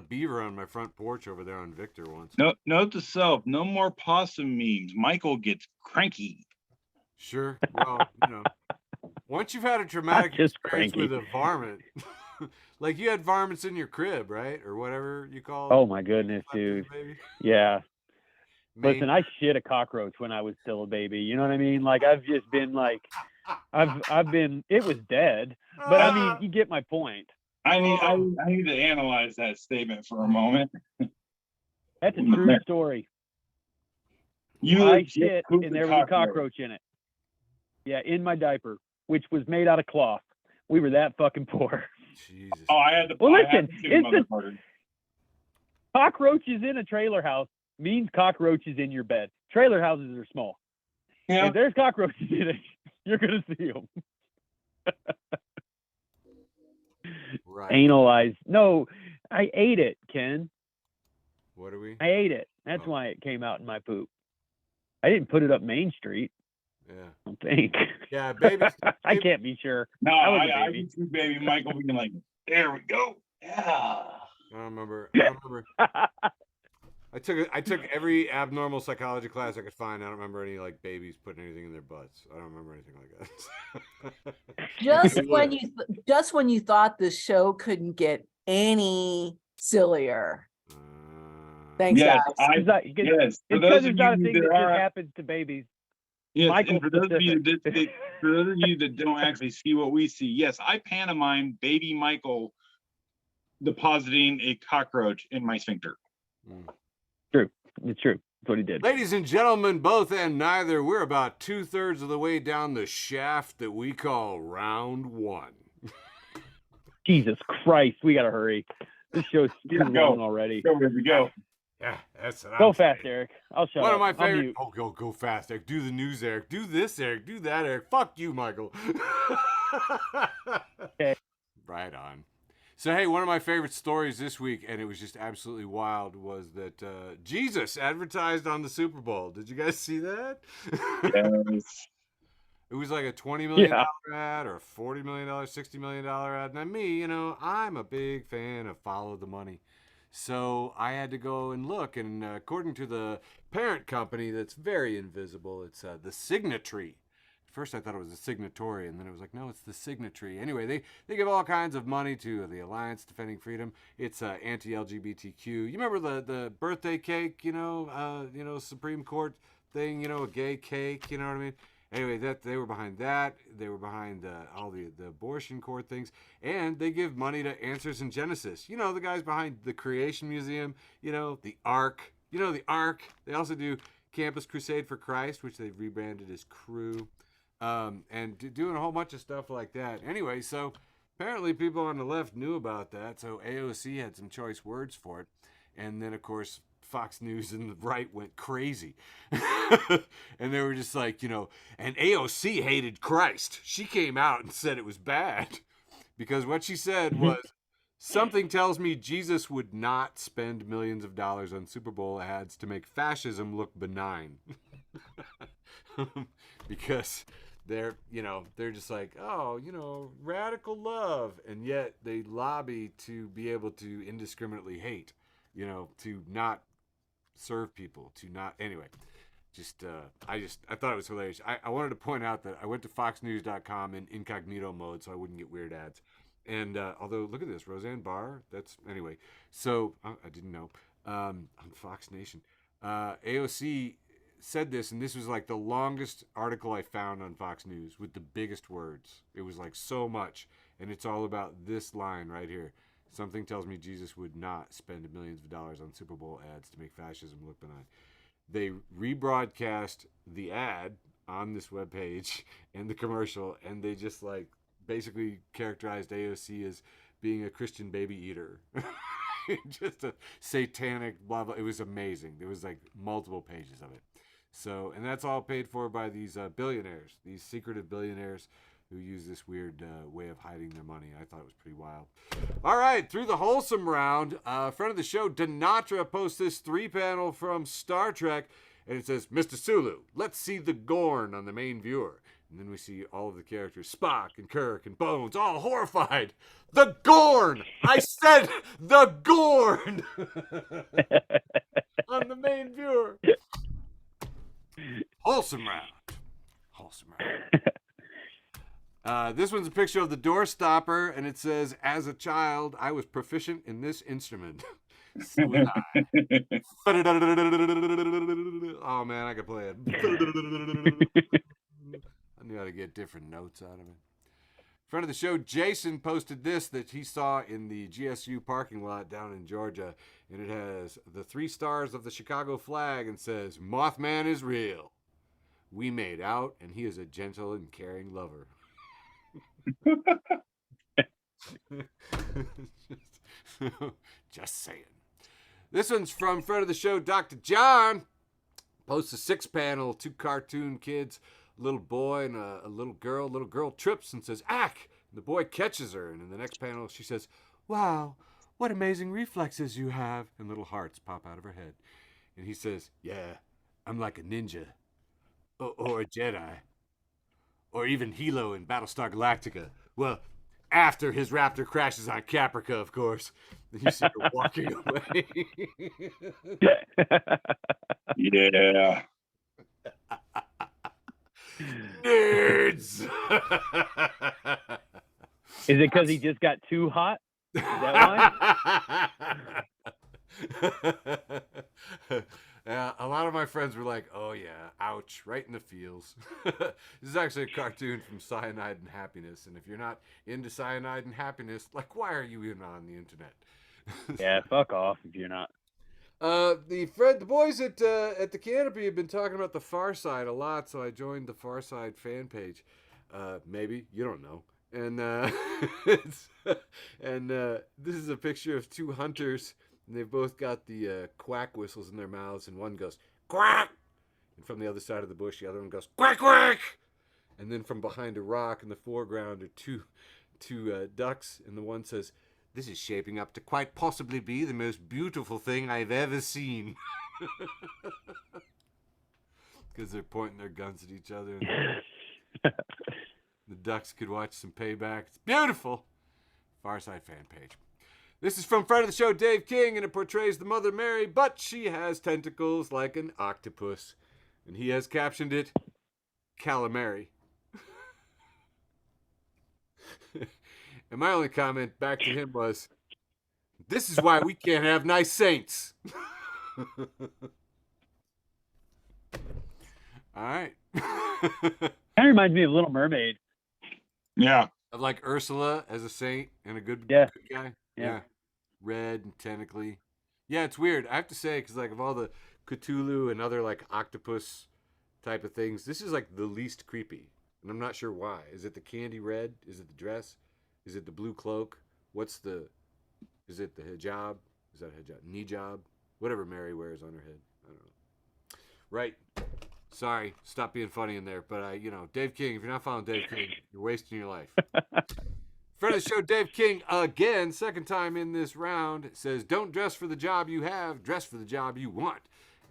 beaver on my front porch over there on Victor once. Note to self: no more possum memes. Michael gets cranky. Sure. Well, once you've had a traumatic experience with a varmint, like you had varmints in your crib, right, or whatever you call it. Oh my goodness, dude. Yeah. Listen, I shit a cockroach when I was still a baby. You know what I mean? Like I've just been like, it was dead, but I mean, you get my point. I need to analyze that statement for a moment. That's a true story. I shit and there was a cockroach in it. Yeah, in my diaper, which was made out of cloth. We were that fucking poor. Jesus. Oh, I had to. Well, listen, cockroaches in a trailer house means cockroaches in your bed. Trailer houses are small. Yeah. If there's cockroaches in it, you're gonna see them. Right. Analyze. No, I ate it, Ken. What are we? I ate it. That's why it came out in my poop. I didn't put it up Main Street. Yeah. I don't think. Yeah, baby. I can't be sure. No, I see baby Michael being like, there we go. Yeah. I remember. I took every abnormal psychology class I could find. I don't remember any like babies putting anything in their butts. I don't remember anything like that. Just when you thought the show couldn't get any sillier. Thanks, yes, guys. yes. It's because it's not a thing that just happens to babies. Yes, Michael and for those of you that don't actually see what we see, yes, I pantomime baby Michael depositing a cockroach in my sphincter. True. It's true. That's what he did. Ladies and gentlemen, both and neither, we're about 2/3 of the way down the shaft that we call round one. Jesus Christ, we gotta hurry. This show's too long already. Here we go. Yeah, that's what Go fast, Eric. I'll shut up. One of my favorite. Oh, go fast, Eric. Do the news, Eric. Do this, Eric. Do that, Eric. Fuck you, Michael. Okay. Right on. So, hey, one of my favorite stories this week, and it was just absolutely wild, was that Jesus advertised on the Super Bowl. Did you guys see that? Yes. It was like a $20 million ad or a $40 million, $60 million ad. Now, me, I'm a big fan of follow the money. So I had to go and look, and according to the parent company that's very invisible, it's the Signatory. At first I thought it was the Signatory, and then it was like, no, it's the Signatory. Anyway, they give all kinds of money to the Alliance Defending Freedom. It's anti-LGBTQ. You remember the birthday cake, Supreme Court thing, a gay cake, you know what I mean? Anyway, they were behind that. They were behind all the abortion court things. And they give money to Answers in Genesis. The guys behind the Creation Museum, the Ark. The Ark. They also do Campus Crusade for Christ, which they've rebranded as Crew. And doing a whole bunch of stuff like that. Anyway, so apparently people on the left knew about that. So AOC had some choice words for it. And then, of course, Fox News and the right went crazy. And they were just like, and AOC hated Christ. She came out and said it was bad. Because what she said was, something tells me Jesus would not spend millions of dollars on Super Bowl ads to make fascism look benign. Because they're just like, radical love. And yet they lobby to be able to indiscriminately hate, to not serve people, to not, anyway. I thought it was hilarious. I wanted to point out that I went to foxnews.com in incognito mode so I wouldn't get weird ads. And although, look at this, Roseanne Barr, anyway. So, I didn't know, on Fox Nation. AOC said this, and this was like the longest article I found on Fox News with the biggest words. It was like so much, and it's all about this line right here. Something tells me Jesus would not spend millions of dollars on Super Bowl ads to make fascism look benign. They rebroadcast the ad on this webpage and the commercial, and they just basically characterized AOC as being a Christian baby eater. Just a satanic blah blah. It was amazing. There was multiple pages of it. So, and that's all paid for by these billionaires, these secretive billionaires who use this weird way of hiding their money. I thought it was pretty wild. All right, through the wholesome round, friend of the show, Denatra, posts this 3-panel from Star Trek, and it says, Mr. Sulu, let's see the Gorn on the main viewer. And then we see all of the characters, Spock and Kirk and Bones, all horrified. The Gorn! I said the Gorn! On the main viewer. Wholesome round. This one's a picture of the door stopper, and it says, as a child, I was proficient in this instrument. So was I. Oh, man, I could play it. I knew how to get different notes out of it. Friend of the show, Jason, posted this that he saw in the GSU parking lot down in Georgia, and it has the 3 stars of the Chicago flag and says, Mothman is real. We made out, and he is a gentle and caring lover. Just saying. This one's from friend of the show, Dr. John. Posts a 6-panel, 2 cartoon kids, a little boy and a little girl. Little girl trips and says, "Ack!" And the boy catches her. And in the next panel, she says, "Wow, what amazing reflexes you have." And little hearts pop out of her head. And he says, "Yeah, I'm like a ninja. Or a Jedi. Or even Hilo in Battlestar Galactica. Well, after his raptor crashes on Caprica, of course." Then you see her walking away. Yeah. Nerds! Is it because he just got too hot? Is that why? Yeah, a lot of my friends were like, "Oh yeah, ouch, right in the feels." This is actually a cartoon from Cyanide and Happiness, and if you're not into Cyanide and Happiness, like, why are you even on the internet? yeah, fuck off if you're not. The boys at the Canopy have been talking about the Far Side a lot, so I joined the Far Side fan page. Maybe you don't know, and it's, and this is a picture of two hunters, and they've both got the quack whistles in their mouths, and one goes quack, and from the other side of the bush, the other one goes quack quack, and then from behind a rock in the foreground are two ducks, and the one says, "This is shaping up to quite possibly be the most beautiful thing I've ever seen." Because they're pointing their guns at each other. And the ducks could watch some payback. It's beautiful. Farside fan page. This is from friend of the show, Dave King, and it portrays the Mother Mary, but she has tentacles like an octopus. And he has captioned it, Calamari. And my only comment back to him was, "This is why we can't have nice saints." All right. Kind of reminds me of Little Mermaid. Yeah. Of like Ursula as a saint and a good guy. Yeah. Red and tentacly. Yeah, it's weird. I have to say, because like of all the Cthulhu and other like octopus type of things, this is like the least creepy. And I'm not sure why. Is it the candy red? Is it the dress? Is it the blue cloak? Is it the hijab? Is that hijab? Nijab? Whatever Mary wears on her head. I don't know. Right. Sorry. Stop being funny in there. But, Dave King, if you're not following Dave King, you're wasting your life. Friend of the show, Dave King, again, second time in this round, says, "Don't dress for the job you have, dress for the job you want."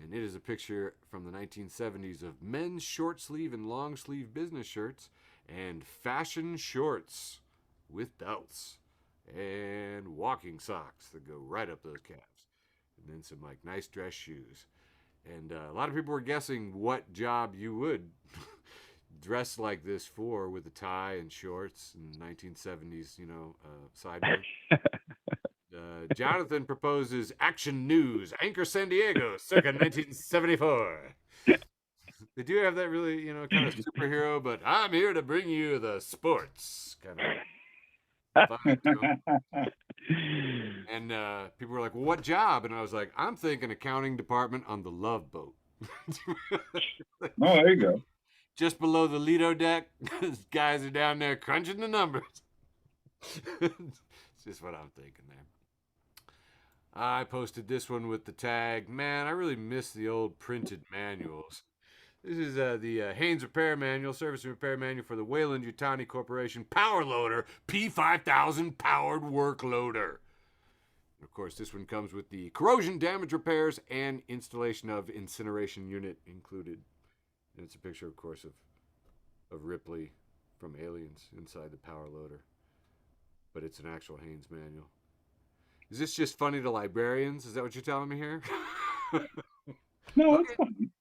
And it is a picture from the 1970s of men's short sleeve and long sleeve business shirts and fashion shorts with belts and walking socks that go right up those calves. And then some like nice dress shoes. And a lot of people were guessing what job you would dress like this for, with a tie and shorts in 1970s, sideburn. Jonathan proposes Action News, Anchor San Diego, circa 1974. They do have that really, kind of superhero, but I'm here to bring you the sports kind of vibe to 'em. And people were like, "Well, what job?" And I was like, "I'm thinking accounting department on the Love Boat." Oh, there you go. Just below the Lido deck, guys are down there crunching the numbers. It's just what I'm thinking there. I posted this one with the tag, "Man, I really miss the old printed manuals." This is the Haynes Repair Manual, Service and Repair Manual for the Wayland Yutani Corporation Power Loader P5000 Powered Work Loader. And of course, this one comes with the corrosion damage repairs and installation of incineration unit included. And it's a picture, of course, of Ripley from Aliens inside the power loader. But it's an actual Haynes manual. Is this just funny to librarians? Is that what you're telling me here? No, Okay. it's fine.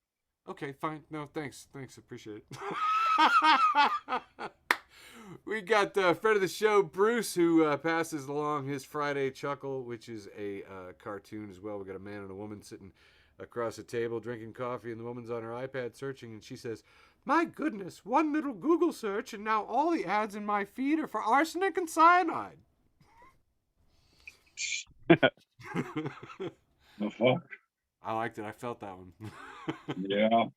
Okay, fine. No, thanks. Appreciate it. We got friend of the show, Bruce, who passes along his Friday Chuckle, which is a cartoon as well. We got a man and a woman sitting across a table drinking coffee, and the woman's on her iPad searching, and she says, "My goodness, one little Google search, and now all the ads in my feed are for arsenic and cyanide." The fuck? I liked it. I felt that one. Yeah.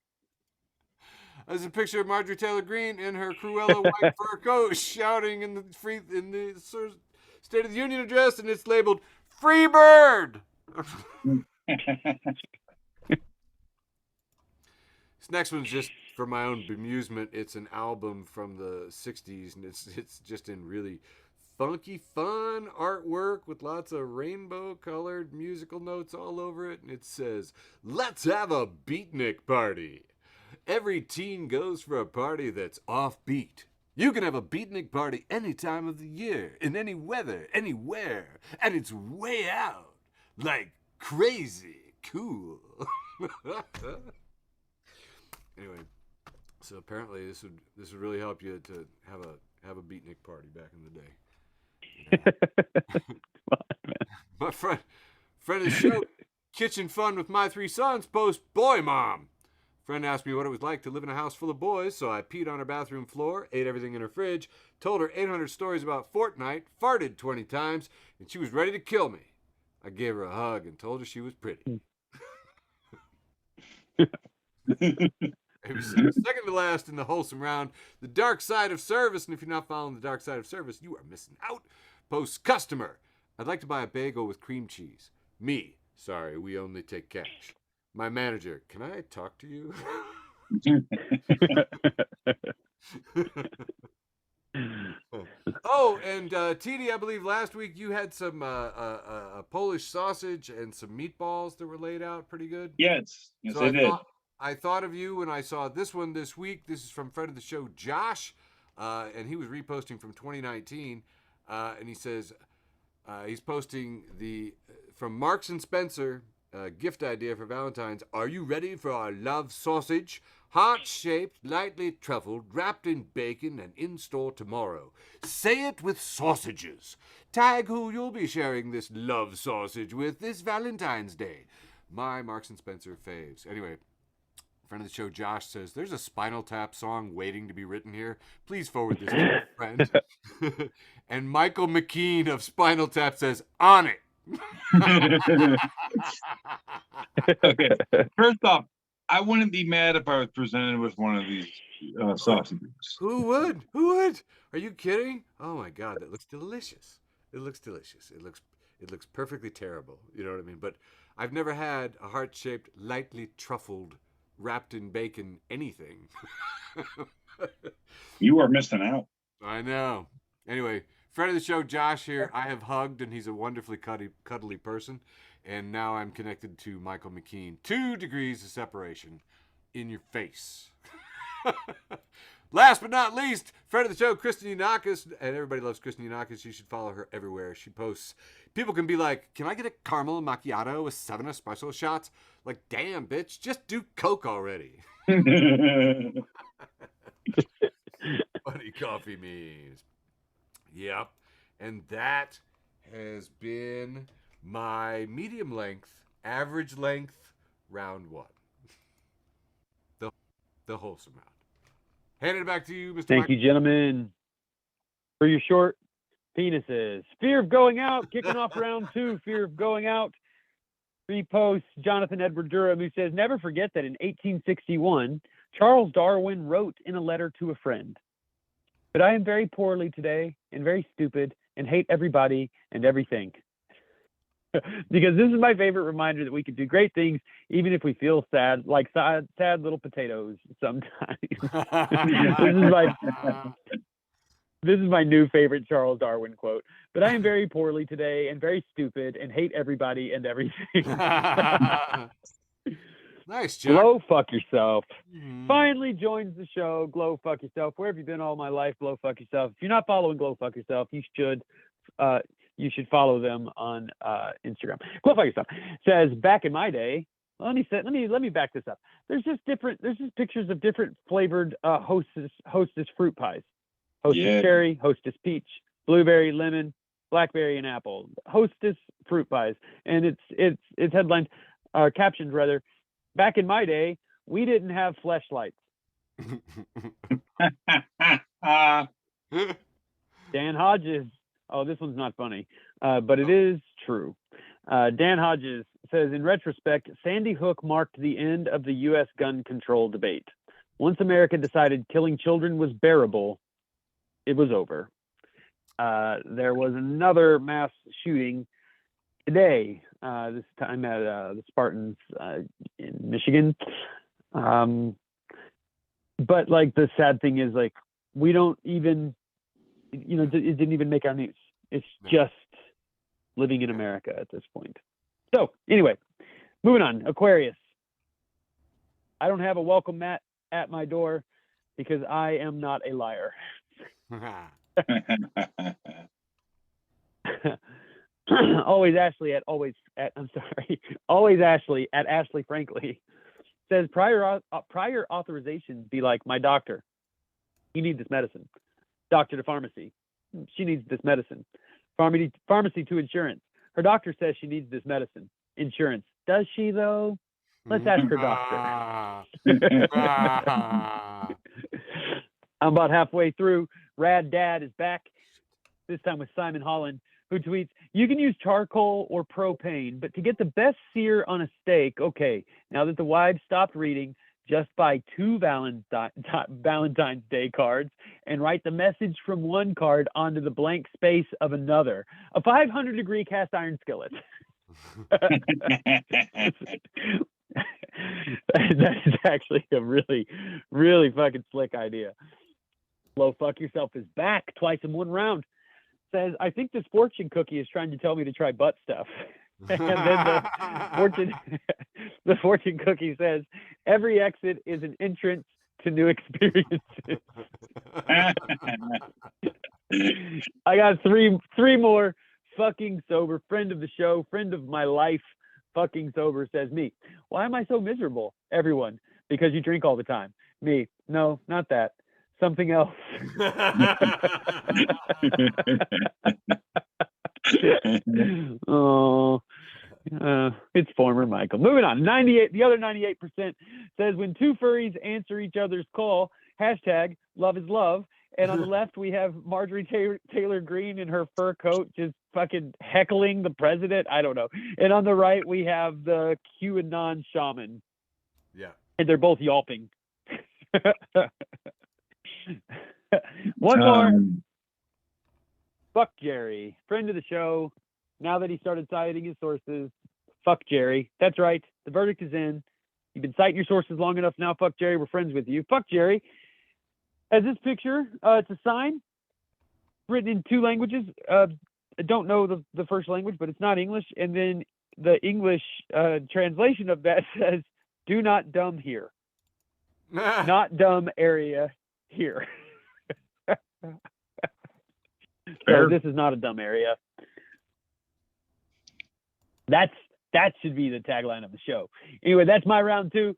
There's a picture of Marjorie Taylor Greene in her Cruella white fur coat, shouting in the State of the Union address, and it's labeled "Free Bird." This next one's just for my own bemusement. It's an album from the '60s, and it's just in really funky, fun artwork with lots of rainbow-colored musical notes all over it, and it says, "Let's have a beatnik party. Every teen goes for a party that's offbeat. You can have a beatnik party any time of the year, in any weather, anywhere, and it's way out, like crazy cool." Anyway, so apparently this would really help you to have a beatnik party back in the day. friend of the show, Kitchen Fun with My Three Sons, post boy mom. Friend asked me what it was like to live in a house full of boys, so I peed on her bathroom floor, ate everything in her fridge, told her 800 stories about Fortnite, farted 20 times, and she was ready to kill me. I gave her a hug and told her she was pretty. Second to last in the wholesome round, the dark side of service, and if you're not following the dark side of service, you are missing out. Post customer, I'd like to buy a bagel with cream cheese. Me, sorry, we only take cash. My manager, can I talk to you? Oh, and TD, I believe last week you had some a Polish sausage and some meatballs that were laid out pretty good. Yes, So I did. I thought of you when I saw this one this week. This is from friend of the show, Josh, and he was reposting from 2019, and he says he's posting from Marks and Spencer gift idea for Valentine's. Are you ready for our love sausage? Heart-shaped, lightly truffled, wrapped in bacon, and in store tomorrow. Say it with sausages. Tag who you'll be sharing this love sausage with this Valentine's Day. My Marks and Spencer faves. Anyway, friend of the show, Josh, says, there's a Spinal Tap song waiting to be written here. Please forward this to your friend. And Michael McKean of Spinal Tap says, on it. Okay. First off, I wouldn't be mad if I was presented with one of these sausages. Who would? Who would? Are you kidding? Oh my God, that looks delicious. It looks delicious. It looks perfectly terrible. You know what I mean? But I've never had a heart-shaped, lightly truffled, wrapped in bacon anything. You are missing out. I know. Anyway, friend of the show, Josh here. I have hugged, and he's a wonderfully cuddly person. And now I'm connected to Michael McKean. 2 degrees of separation in your face. Last but not least, friend of the show, Kristen Yanakis. And everybody loves Kristen Yanakis. You should follow her everywhere. She posts. People can be like, can I get a caramel macchiato with 7 espresso shots? Like, damn, bitch, just do Coke already. Funny coffee memes. Yep. And that has been my medium length, average length, round 1. The wholesome round. Handing it back to you, Mr. Thank you, gentlemen, for your short penises. Fear of going out, kicking off round 2, fear of going out. Repost Jonathan Edward Durham, who says, never forget that in 1861, Charles Darwin wrote in a letter to a friend, but I am very poorly today and very stupid and hate everybody and everything. Because this is my favorite reminder that we can do great things even if we feel sad, like sad little potatoes sometimes. This is my new favorite Charles Darwin quote. But I am very poorly today and very stupid and hate everybody and everything. Nice, Jack. Glow fuck yourself. Finally joins the show. Glow fuck yourself. Where have you been all my life? Glow fuck yourself. If you're not following Glow fuck yourself, you should. You should follow them on Instagram. Glow fuck yourself says, back in my day. Let me back this up. There's just pictures of different flavored Hostess fruit pies. Hostess cherry, Hostess peach, blueberry, lemon, blackberry, and apple. Hostess fruit pies, and it's headlined, captioned rather. Back in my day, we didn't have fleshlights. Dan Hodges. Oh, this one's not funny, but it is true. Dan Hodges says, in retrospect, Sandy Hook marked the end of the U.S. gun control debate. Once America decided killing children was bearable, it was over. There was another mass shooting today, this time at the Spartans in Michigan. But like the sad thing is, like, we don't even, it didn't even make our news. It's just living in America at this point. So anyway, moving on. Aquarius. I don't have a welcome mat at my door because I am not a liar. Always Ashley at Ashley Frankly says, prior authorizations be like, my doctor, you need this medicine. Doctor to pharmacy, she needs this medicine. Pharmacy to insurance, Her doctor says she needs this medicine. Insurance. Does she, though? Let's ask her doctor. I'm about halfway through. Rad Dad is back, this time with Simon Holland, who tweets, you can use charcoal or propane, but to get the best sear on a steak, okay, now that the wives stopped reading, just buy 2 Valentine's Day cards and write the message from one card onto the blank space of another. A 500-degree cast iron skillet. That is actually a really, really fucking slick idea. Low Fuck Yourself is back twice in one round. Says, I think this fortune cookie is trying to tell me to try butt stuff. And then the fortune cookie says, every exit is an entrance to new experiences. I got three more. Fucking sober, friend of the show, friend of my life, fucking sober, says, me, why am I so miserable? Everyone, because you drink all the time. Me, no, not that. Something else. Oh, it's former Michael. Moving on. 98. The other 98% says, when two furries answer each other's call, hashtag love is love. And on the left, we have Marjorie Taylor Greene in her fur coat just fucking heckling the president. I don't know. And on the right, we have the QAnon shaman. Yeah. And they're both yelping. One more. Fuck Jerry. Friend of the show. Now that he started citing his sources, fuck Jerry. That's right. The verdict is in. You've been citing your sources long enough now. Fuck Jerry. We're friends with you. Fuck Jerry. As this picture, it's a sign written in 2 languages. I don't know the first language, but it's not English. And then the English translation of that says, do not dumb here. Not dumb area here. So this is not a dumb area. That should be the tagline of the show. Anyway, that's my round 2.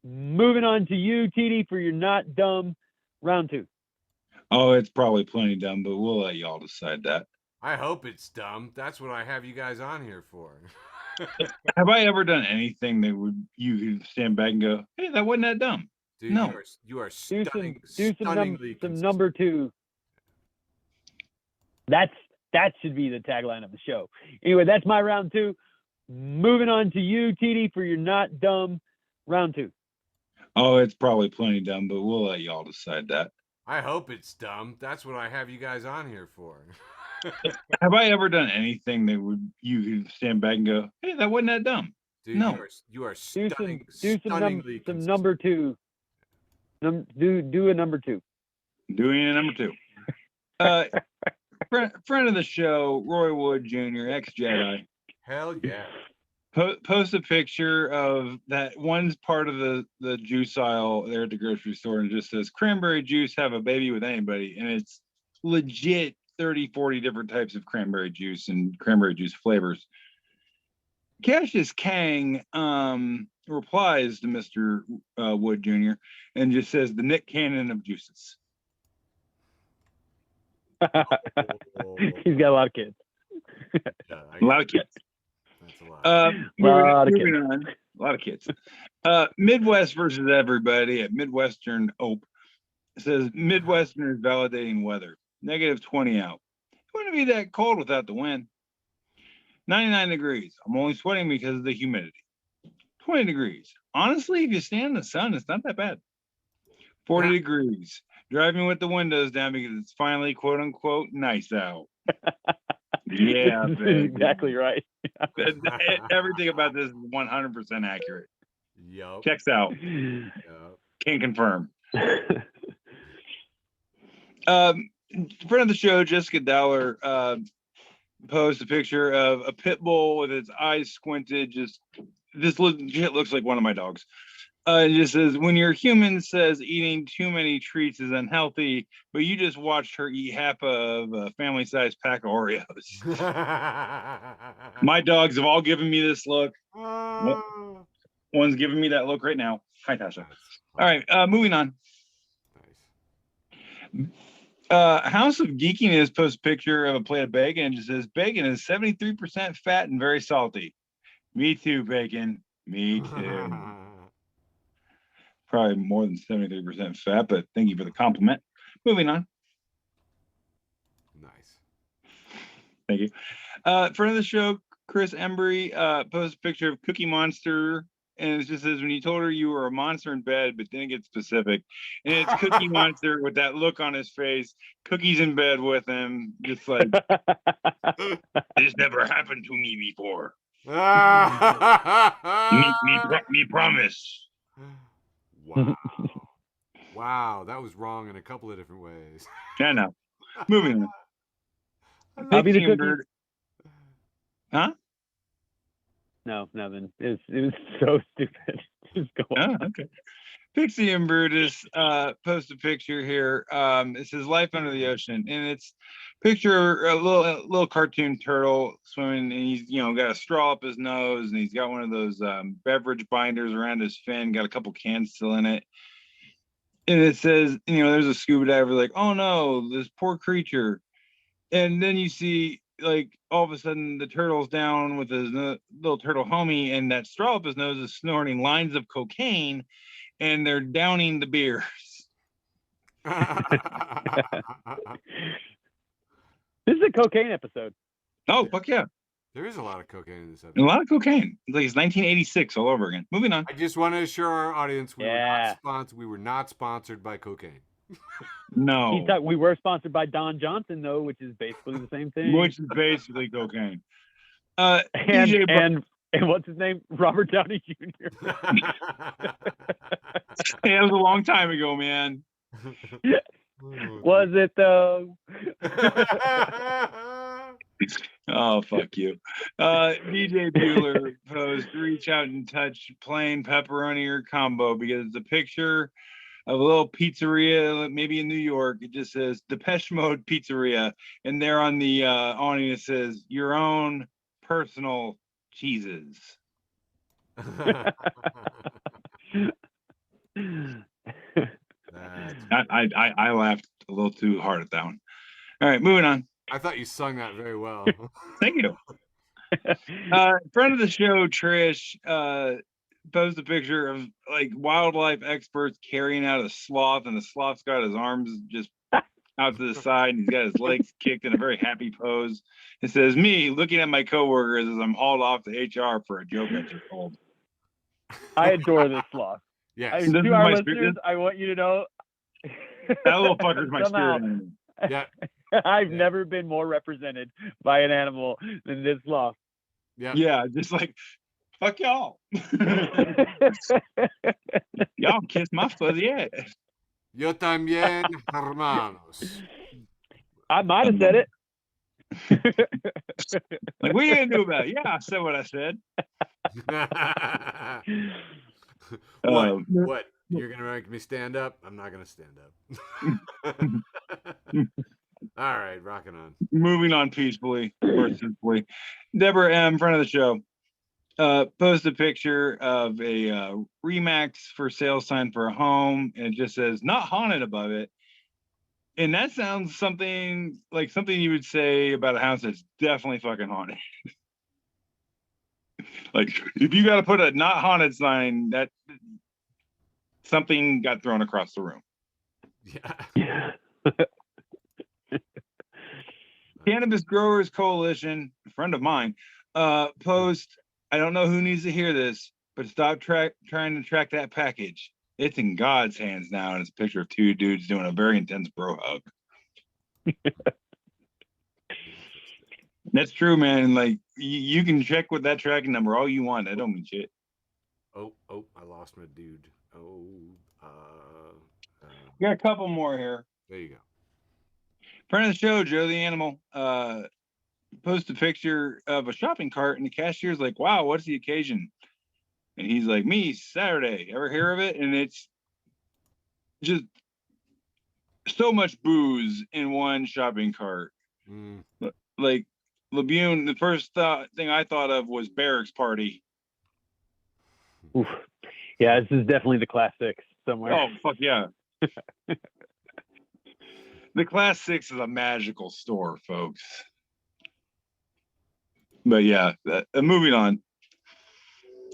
Moving on to you, TD, for your not dumb round 2. Oh, it's probably plenty dumb, but we'll let y'all decide that. I hope it's dumb. That's what I have you guys on here for. Have I ever done anything that you could stand back and go, hey, that wasn't that dumb? Dude, no. You are Do stunningly some number 2. That should be the tagline of the show. Anyway, that's my round 2. Moving on to you, TD, for your not dumb round 2. Oh, it's probably plenty dumb, but we'll let y'all decide that. I hope it's dumb. That's what I have you guys on here for. Have I ever done anything that you could stand back and go, hey, that wasn't that dumb? Dude, no. You are stunningly some consistent. number 2. Do a number 2. Doing a number 2. Friend of the show, Roy Wood Jr., ex-Jedi. Hell yeah. Post a picture of that one's part of the juice aisle there at the grocery store, and it just says, cranberry juice, have a baby with anybody. And it's legit 30, 40 different types of cranberry juice and cranberry juice flavors. Cassius Kang replies to Mr. Wood Jr. and just says, the Nick Cannon of juices. He's got a lot of kids. A lot of kids. That's a lot. Moving on. A lot of kids. Midwest versus everybody at Midwestern Ope. It says Midwesterners validating weather. -20 out. It wouldn't be that cold without the wind. 99 degrees. I'm only sweating because of the humidity. 20 degrees. Honestly, if you stand in the sun, it's not that bad. 40 degrees. Driving with the windows down because it's finally, quote unquote, nice out. Yeah, baby. Exactly right. Everything about this is 100% accurate. Yup. Checks out. Yep. Can confirm. Friend of the show, Jessica Dowler, posted a picture of a pit bull with its eyes squinted. This legit looks like one of my dogs. It just says, when your human says eating too many treats is unhealthy, but you just watched her eat half of a family-sized pack of Oreos. My dogs have all given me this look. One's giving me that look right now. Hi, Tasha. All right, moving on. Nice. House of Geekiness posts a picture of a plate of bacon and just says, bacon is 73% fat and very salty. Me too, bacon. Me too. Probably more than 73% fat, but thank you for the compliment. Moving on. Nice. Thank you. Friend of the show, Chris Embry, posted a picture of Cookie Monster, and it just says, when you told her you were a monster in bed, but didn't get specific. And it's Cookie Monster with that look on his face. Cookie's in bed with him, just like, this never happened to me before. me promise. Wow. Wow, that was wrong in a couple of different ways. I know. Moving on. I'll be the cookie. Bird. Huh? No, nothing. It was so stupid. Just go on. Oh, okay. Pixie and Brutus post a picture here. It says "Life Under the Ocean," and it's picture a little cartoon turtle swimming, and he's got a straw up his nose, and he's got one of those beverage binders around his fin, got a couple cans still in it, and it says, there's a scuba diver like, oh no, this poor creature, and then you see like all of a sudden the turtle's down with his little turtle homie, and that straw up his nose is snorting lines of cocaine. And they're downing the beers. This is a cocaine episode. Oh, fuck yeah. There is a lot of cocaine in this episode. A lot of cocaine. It's like it's 1986 all over again. Moving on. I just want to assure our audience we were not sponsored by cocaine. No. We were sponsored by Don Johnson, though, which is basically the same thing. Which is basically cocaine. And what's his name? Robert Downey Jr. Hey, that was a long time ago, man. Was it though? Oh, fuck you. DJ Bueller posed reach out and touch plain pepperoni or combo because it's a picture of a little pizzeria, maybe in New York. It just says Depeche Mode Pizzeria. And there on the awning it says your own personal cheeses. I laughed a little too hard at that one. All right, moving on. I thought you sung that very well. Thank you. Friend of the show, Trish, posted a picture of like wildlife experts carrying out a sloth, and the sloth's got his arms just out to the side, and he's got his legs kicked in a very happy pose. It says, me looking at my coworkers as I'm hauled off to HR for a joke I just told. I adore this sloth. Yes. To our listeners, I want you to know that little fucker's my spirit animal. Yeah. I've never been more represented by an animal than this sloth. Yeah. Yeah, just like fuck y'all. Y'all kiss my fuzzy ass. Yo también, hermanos. I might have said it. Like, what are you gonna do about it? Yeah, I said what I said. What? You're gonna make me stand up? I'm not gonna stand up. All right, rocking on. Moving on peacefully or simply. Deborah M., friend of the show, posted a picture of a Remax for sale sign for a home, and it just says "not haunted" above it. And that sounds something like something you would say about a house that's definitely fucking haunted. Like, if you got to put a "not haunted" sign, that something got thrown across the room. Yeah. Cannabis Growers Coalition, a friend of mine, post, I don't know who needs to hear this, but stop trying to track that package. It's in God's hands now, and it's a picture of two dudes doing a very intense bro hug. That's true, man. Like, you can check with that tracking number all you want. I don't mean shit. Oh, I lost my dude. Got a couple more here. There you go. Friend of the show, Joe the Animal, posted a picture of a shopping cart, and the cashier's like, wow, what's the occasion? And he's like, me, Saturday. Ever hear of it? And it's just so much booze in one shopping cart. Like, Labune, the first thing I thought of was Barracks Party. Oof. Yeah, this is definitely the classics somewhere. Oh, fuck yeah. The Class 6 is a magical store, folks. But yeah, moving on.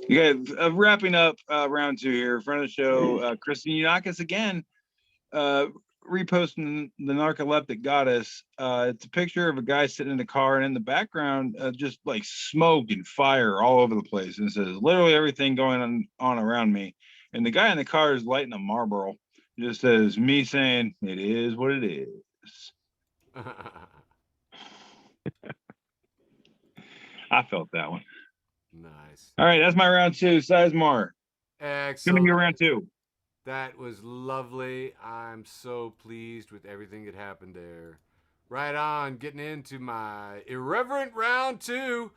You guys, wrapping up round 2 here. Friend of the show, Christine Yanakis again, reposting the narcoleptic goddess. It's a picture of a guy sitting in the car, and in the background, just like smoke and fire all over the place. And it says, literally everything going on around me. And the guy in the car is lighting a Marlboro. It just says, me saying, it is what it is. I felt that one. Nice. All right, that's my round 2. Sizemore. Excellent. Give me your round 2. That was lovely. I'm so pleased with everything that happened there. Right on, getting into my irreverent round 2.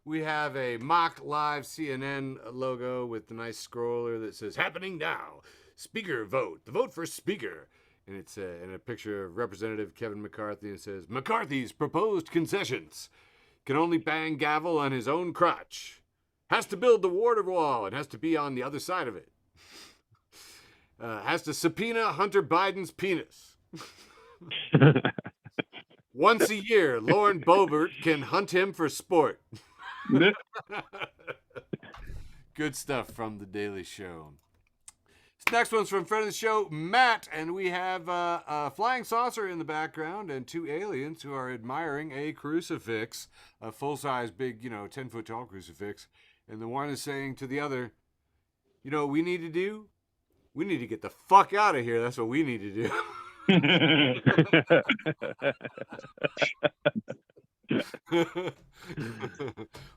We have a mock live CNN logo with the nice scroller that says, happening now. Speaker vote. The vote for speaker. And it's in a picture of Representative Kevin McCarthy. And it says, McCarthy's proposed concessions. Can only bang gavel on his own crotch. Has to build the water wall and has to be on the other side of it. Has to subpoena Hunter Biden's penis. Once a year, Lauren Boebert can hunt him for sport. Good stuff from The Daily Show. This next one's from friend of the show, Matt, and we have a flying saucer in the background and 2 aliens who are admiring a crucifix, a full-size, big, 10-foot-tall crucifix. And the one is saying to the other, you know what we need to do? We need to get the fuck out of here. That's what we need to do.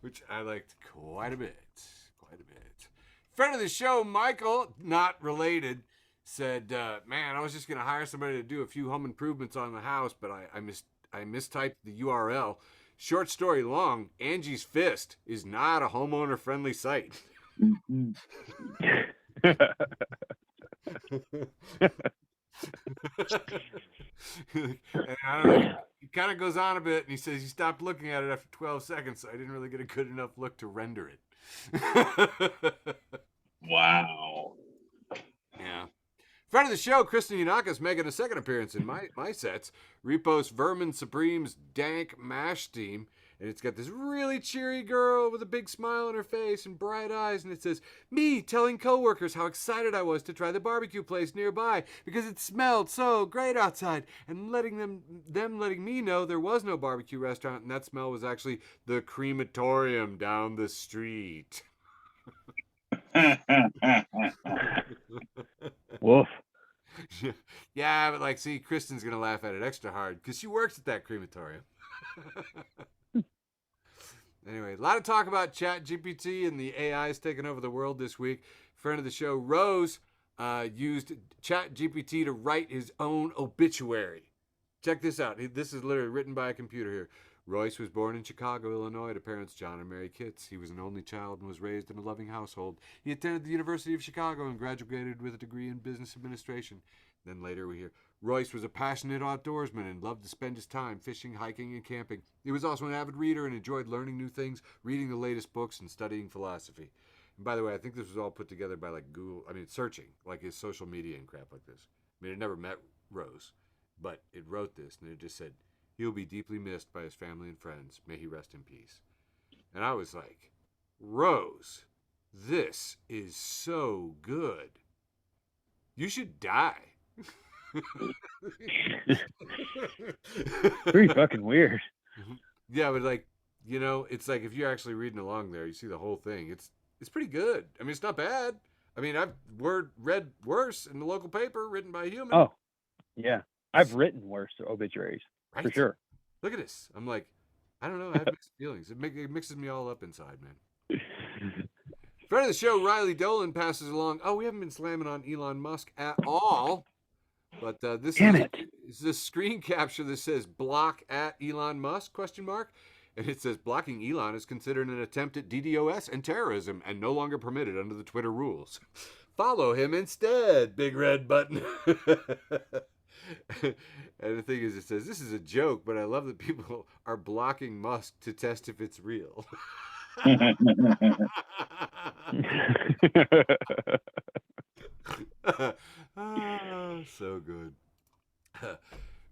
Which I liked quite a bit. Friend of the show, Michael, not related, said, man, I was just going to hire somebody to do a few home improvements on the house, but I mistyped the URL. Short story long, Angie's Fist is not a homeowner-friendly site. Mm-hmm. And I don't know, he kind of goes on a bit, and he says he stopped looking at it after 12 seconds, so I didn't really get a good enough look to render it. Wow. Yeah. Friend of the show, Kristen Yanakis, making a second appearance in my sets. Repost Vermin Supreme's Dank Mash Team. And it's got this really cheery girl with a big smile on her face and bright eyes. And it says, me telling coworkers how excited I was to try the barbecue place nearby because it smelled so great outside. And letting them letting me know there was no barbecue restaurant. And that smell was actually the crematorium down the street. Woof. Yeah, but see, Kristen's going to laugh at it extra hard because she works at that crematorium. Anyway, a lot of talk about ChatGPT and the AIs taking over the world this week. Friend of the show, Rose, used ChatGPT to write his own obituary. Check this out. This is literally written by a computer here. Royce was born in Chicago, Illinois, to parents John and Mary Kitts. He was an only child and was raised in a loving household. He attended the University of Chicago and graduated with a degree in business administration. Then later we hear, Royce was a passionate outdoorsman and loved to spend his time fishing, hiking, and camping. He was also an avid reader and enjoyed learning new things, reading the latest books, and studying philosophy. And by the way, I think this was all put together by Google, searching, his social media and crap like this. It never met Rose, but it wrote this, and it just said, he'll be deeply missed by his family and friends. May he rest in peace. And I was like, Rose, this is so good. You should die. Pretty fucking weird. Yeah, but it's if you're actually reading along there, you see the whole thing. It's pretty good. It's not bad. I've read worse in the local paper written by a human. Oh, yeah. I've written worse obituaries. Right? For sure. Look at this. I'm like, I don't know. I have mixed feelings. It mixes me all up inside, man. Friend of the show, Riley Dolan, passes along. Oh, we haven't been slamming on Elon Musk at all. But this is a screen capture that says block at Elon Musk, ? And it says blocking Elon is considered an attempt at DDoS and terrorism and no longer permitted under the Twitter rules. Follow him instead, big red button. And the thing is, it says, this is a joke, but I love that people are blocking Musk to test if it's real. So good.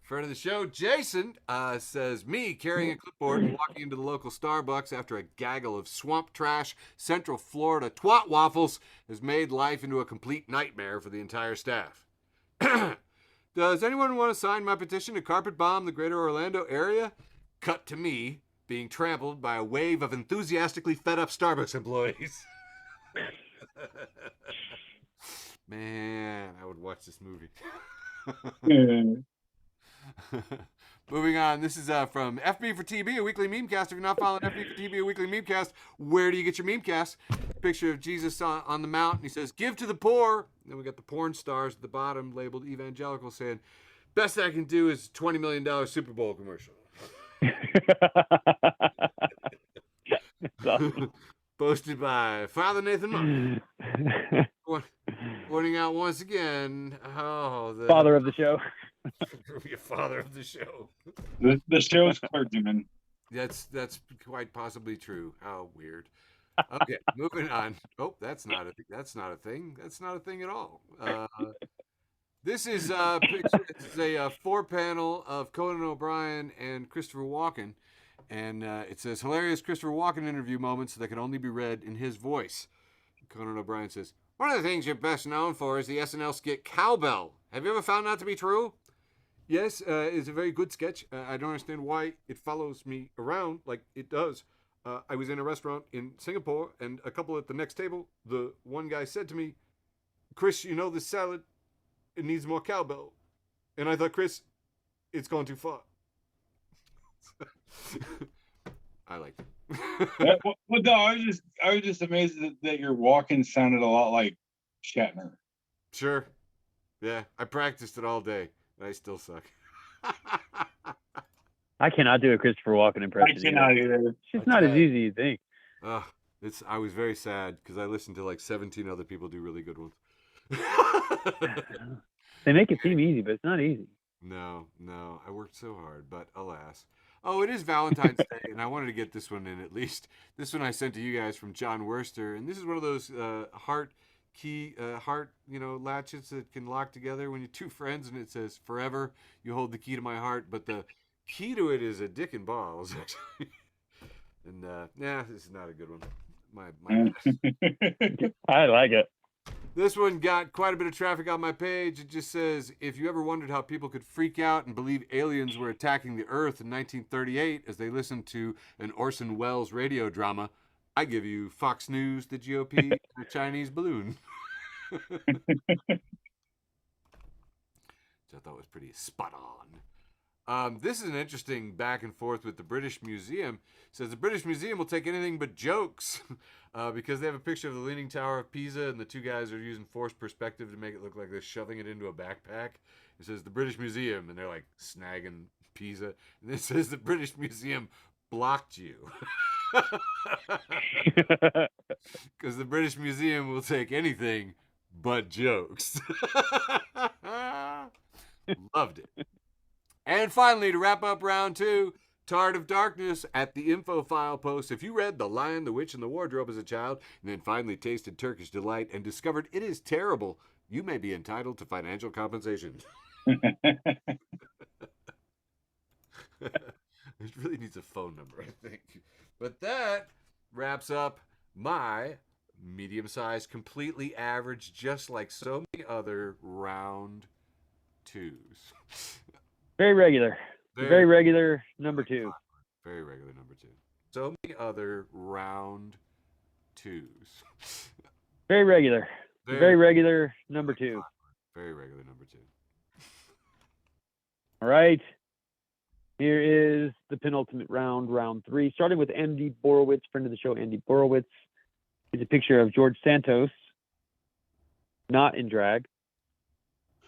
Friend of the show, Jason, says, me carrying a clipboard and walking into the local Starbucks after a gaggle of swamp trash, Central Florida twat waffles has made life into a complete nightmare for the entire staff. Does anyone want to sign my petition to carpet bomb the greater Orlando area? Cut to me being trampled by a wave of enthusiastically fed up Starbucks employees. Man, I would watch this movie. Moving on, this is from FB for TB, a weekly memecast. If you're not following FB for TB, a weekly memecast, where do you get your memecast? Picture of Jesus on the mount, and he says, give to the poor. And then we got the porn stars at the bottom labeled evangelical saying, best I can do is $20 million Super Bowl commercial. Posted by Father Nathan Monk. Pointing out once again, the father of the show. Be a father of the show. The show's clergyman. That's quite possibly true. How weird. Okay, moving on. Oh, that's not a thing. That's not a thing at all. This is a 4-panel of Conan O'Brien and Christopher Walken, and it says hilarious Christopher Walken interview moments that can only be read in his voice. Conan O'Brien says, one of the things you're best known for is the SNL skit Cowbell. Have you ever found that to be true? Yes, it's a very good sketch. I don't understand why it follows me around like it does. I was in a restaurant in Singapore, and a couple at the next table, the one guy said to me, Chris, you know this salad, it needs more cowbell. And I thought, Chris, it's gone too far. I liked it. Well, no, I was just amazed that your walking sounded a lot like Shatner. Sure. Yeah, I practiced it all day, and I still suck. I cannot do a Christopher Walken impression. I cannot either. It's just not as easy as you think. I was very sad because I listened to like 17 other people do really good ones. They make it seem easy, but it's not easy. No, I worked so hard, but alas. Oh, it is Valentine's Day, and I wanted to get this one in at least. This one I sent to you guys from John Worster, and this is one of those heart latches that can lock together when you're two friends, and it says, forever, you hold the key to my heart, but the key to it is a dick and balls, actually. And, this is not a good one. My I like it. This one got quite a bit of traffic on my page. It just says, if you ever wondered how people could freak out and believe aliens were attacking the Earth in 1938 as they listened to an Orson Welles radio drama, I give you Fox News, the GOP, the Chinese balloon. Which I thought was pretty spot on. This is an interesting back and forth with the British Museum. It says the British Museum will take anything but jokes because they have a picture of the Leaning Tower of Pisa and the two guys are using forced perspective to make it look like they're shoving it into a backpack. It says the British Museum, and they're like snagging Pisa. And it says the British Museum blocked you. Because the British Museum will take anything but jokes. Loved it. And finally, to wrap up round 2, Tard of Darkness at the info file post. If you read The Lion, the Witch, and the Wardrobe as a child, and then finally tasted Turkish Delight and discovered it is terrible, you may be entitled to financial compensation. It really needs a phone number, I think. But that wraps up my medium-sized, completely average, just like so many other round 2s. Very regular. Very regular number 2. Very regular number 2. So many other round 2s. Very regular. Very regular number 2. Very regular number 2. All right. Here is the penultimate round, round 3, starting with Andy Borowitz, friend of the show, Andy Borowitz. It's a picture of George Santos, not in drag.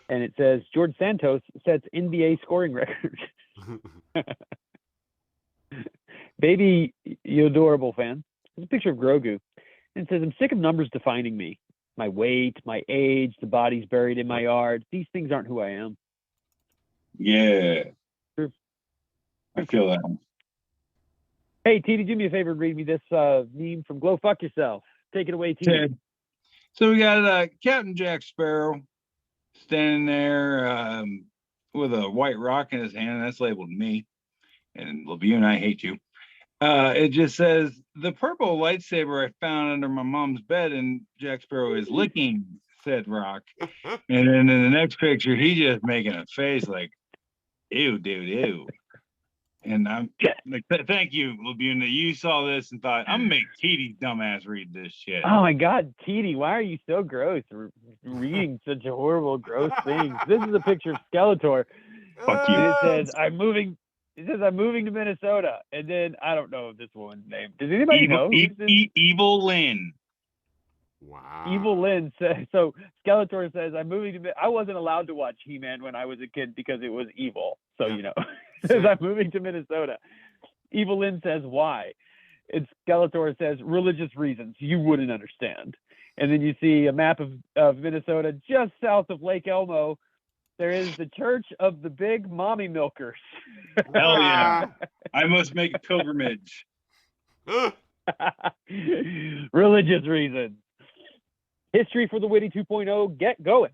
And it says, George Santos sets NBA scoring record. Baby, you adorable fan. It's a picture of Grogu. And it says, I'm sick of numbers defining me. My weight, my age, the bodies buried in my yard. These things aren't who I am. Yeah. True. I feel that. Hey, T, do me a favor and read me this meme from Glow Fuck Yourself. Take it away, T. So we got Captain Jack Sparrow standing there with a white rock in his hand, and that's labeled me. And LeBune, I hate you. It just says, the purple lightsaber I found under my mom's bed in Jack Sparrow is licking said rock. And then in the next picture, he just making a face like, ew, dude, ew. And I'm like, thank you, LeBune, that you saw this and thought, I'm gonna make T.D.'s dumbass read this shit. Oh my God, T.D., why are you so gross? Reading such horrible, gross things. This is a picture of Skeletor. Fuck you. And it says, I'm moving to Minnesota. And then I don't know this woman's name. Does anybody know? Evil Lynn. Wow. Evil Lynn says, so Skeletor says, I'm moving to, I wasn't allowed to watch He-Man when I was a kid because it was evil. So, you know, says, I'm moving to Minnesota. Evil Lynn says, why? And Skeletor says, religious reasons. You wouldn't understand. And then you see a map of Minnesota just south of Lake Elmo. There is the Church of the Big Mommy Milkers. Hell yeah. I must make a pilgrimage. Religious reasons. History for the Witty 2.0, get going.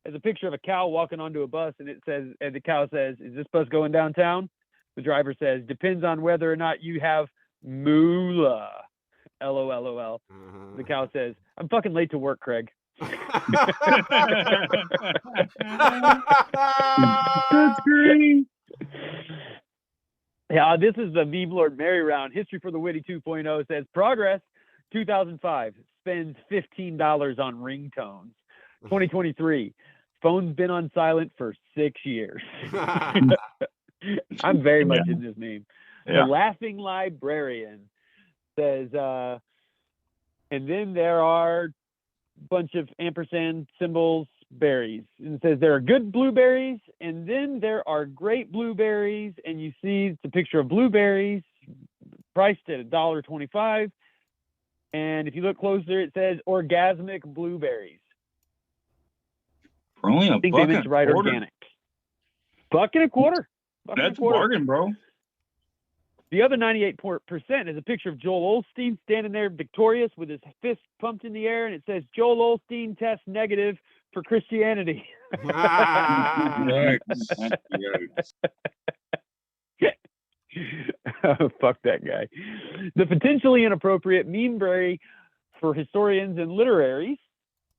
There's a picture of a cow walking onto a bus, and it says, and the cow says, is this bus going downtown? The driver says, depends on whether or not you have moolah. LOL. The cow says, I'm fucking late to work, Craig. That's great. Yeah, this is the Meme Lord Mary round. History for the Witty 2.0 says, progress, 2005, spends $15 on ringtones. 2023, phone's been on silent for 6 years. I'm very much in this meme. Yeah. The Laughing Librarian says, and then there are a bunch of ampersand symbols, berries. And it says there are good blueberries, and then there are great blueberries, and you see it's a picture of blueberries priced at $1.25. And if you look closer, it says orgasmic blueberries. For only a I think buck they meant to write organic. $1.25. That's a bargain, bro. The other 98% is a picture of Joel Osteen standing there victorious with his fist pumped in the air, and it says Joel Osteen tests negative for Christianity. Fuck that guy. The potentially inappropriate memeberry for historians and literaries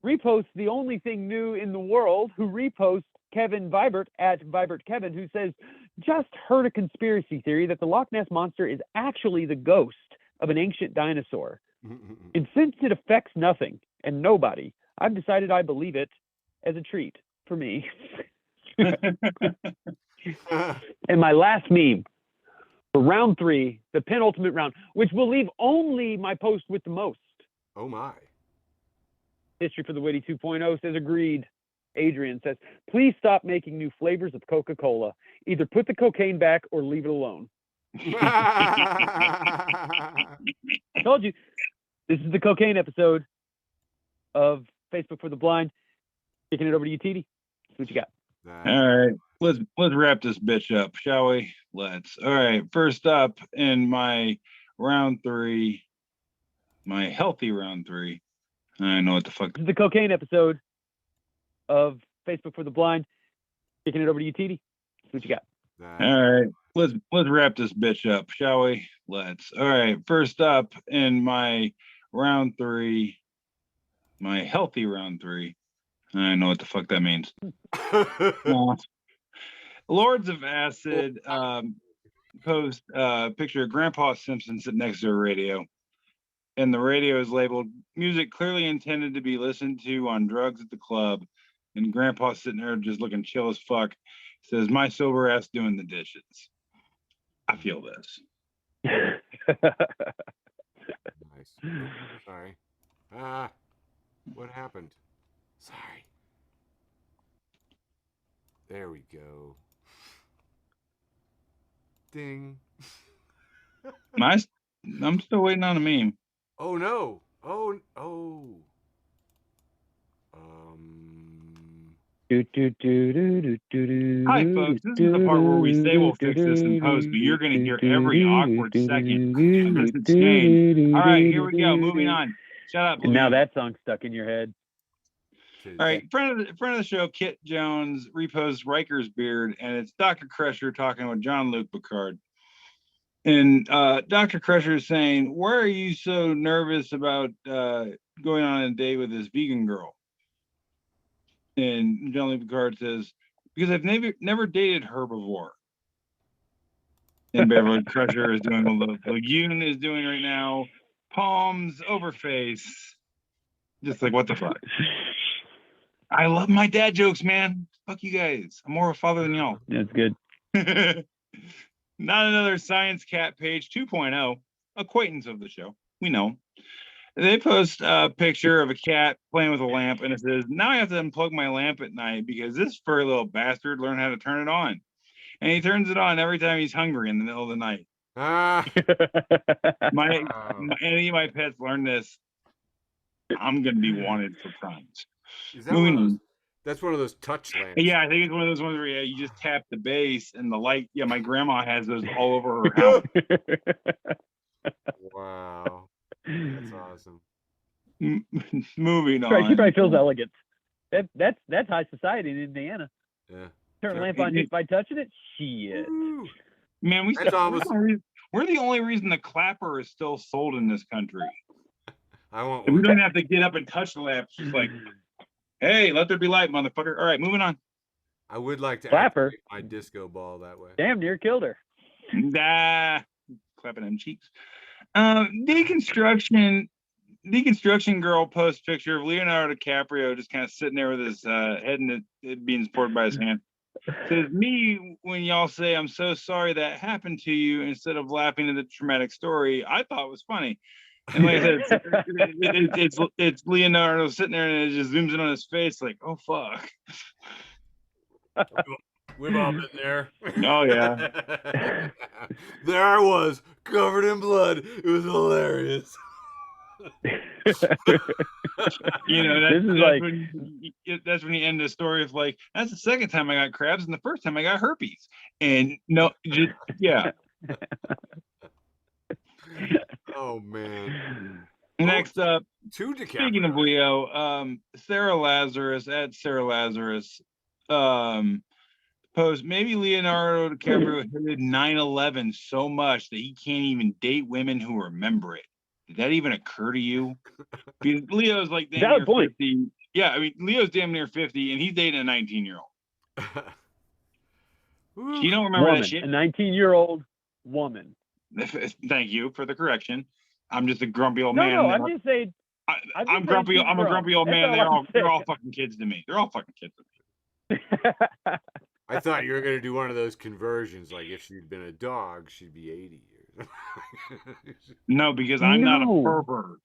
reposts the only thing new in the world, who reposts Kevin Vibert at Vibert Kevin, who says, just heard a conspiracy theory that the Loch Ness Monster is actually the ghost of an ancient dinosaur. And since it affects nothing and nobody, I've decided I believe it as a treat for me. And my last meme for round 3, the penultimate round, which will leave only my post with the most. Oh my. History for the Witty 2.0 says, agreed. Adrian says, please stop making new flavors of Coca-Cola. Either put the cocaine back or leave it alone. I told you, this is the cocaine episode of Facebook for the Blind. Kicking it over to you, TD. What you got? All right, let's wrap this bitch up, shall we? Let's. All right, first up in my round 3, my healthy round 3. I know what the fuck. This is the cocaine episode of Facebook for the Blind. Kicking it over to you, TD. What you got? All right, let's wrap this bitch up, shall we? Let's. All right, first up in my round 3, my healthy round 3. I know what the fuck that means. Lords of Acid post picture of Grandpa Simpson sitting next to a radio. And the radio is labeled music clearly intended to be listened to on drugs at the club. And Grandpa's sitting there just looking chill as fuck. Says, my sober ass doing the dishes. I feel this. Nice. Sorry. What happened? Sorry. There we go. Ding. I'm still waiting on a meme. Oh no. Oh. Hi folks, this is the part where we say we'll fix this in post, but you're gonna hear every awkward second because it's game. All right, here we go. Moving on. Shut up. And now that song's stuck in your head. All right, friend of the show, Kit Jones reposts Riker's beard, and it's Dr. Crusher talking with Jean-Luc Picard. And Dr. Crusher is saying, "Why are you so nervous about going on a date with this vegan girl?" And Jean-Luc Picard says, "Because I've never dated herbivore." And Beverly Crusher is doing what the Lagoon is doing right now. Palms over face. Just like, what the fuck? I love my dad jokes, man. Fuck you guys. I'm more of a father than y'all. That's good. Not Another Science Cat page 2.0. Acquaintance of the show. We know. They post a picture of a cat playing with a lamp, and it says, "Now I have to unplug my lamp at night because this furry little bastard learned how to turn it on. And he turns it on every time he's hungry in the middle of the night." Any of my pets learn this, I'm gonna be wanted for crimes. Is that that's one of those touch lamps? Yeah, I think it's one of those ones where you just tap the base and the light. Yeah, my grandma has those all over her house. Wow, that's awesome. Moving on. She probably feels elegant. That's high society in Indiana. Yeah. Turn a lamp on just by touching it. Shit. Man, we're the only reason the clapper is still sold in this country. We don't have to get up and touch the lamp. She's like, "Hey, let there be light, motherfucker." All right, moving on. I would like to clapper my disco ball that way. Damn near killed her. Clapping them cheeks. Deconstruction girl posts picture of Leonardo DiCaprio just kind of sitting there with his head and it being supported by his hand. Says, "Me, when y'all say I'm so sorry that happened to you, instead of laughing at the traumatic story, I thought it was funny." And like I said, it's Leonardo sitting there and it just zooms in on his face like, "Oh fuck." We've all been there. Oh yeah. There I was, covered in blood. It was hilarious. That's when you end the story of like, "That's the second time I got crabs and the first time I got herpes." And yeah. Oh man. Next up, speaking of Leo, Sarah Lazarus post, "Maybe Leonardo DiCaprio hated 9/11 so much that he can't even date women who remember it. Did that even occur to you?" Because Leo's like damn near 50. Yeah, I mean, Leo's damn near 50 and he's dating a 19-year-old. You don't remember that shit? A 19-year-old woman. Thank you for the correction. I'm just a grumpy old man. No, I'm just saying. I'm a grumpy old man. They're all fucking kids to me. They're all fucking kids to me. I thought you were going to do one of those conversions, like if she'd been a dog, she'd be 80 years. No, because I'm not a pervert.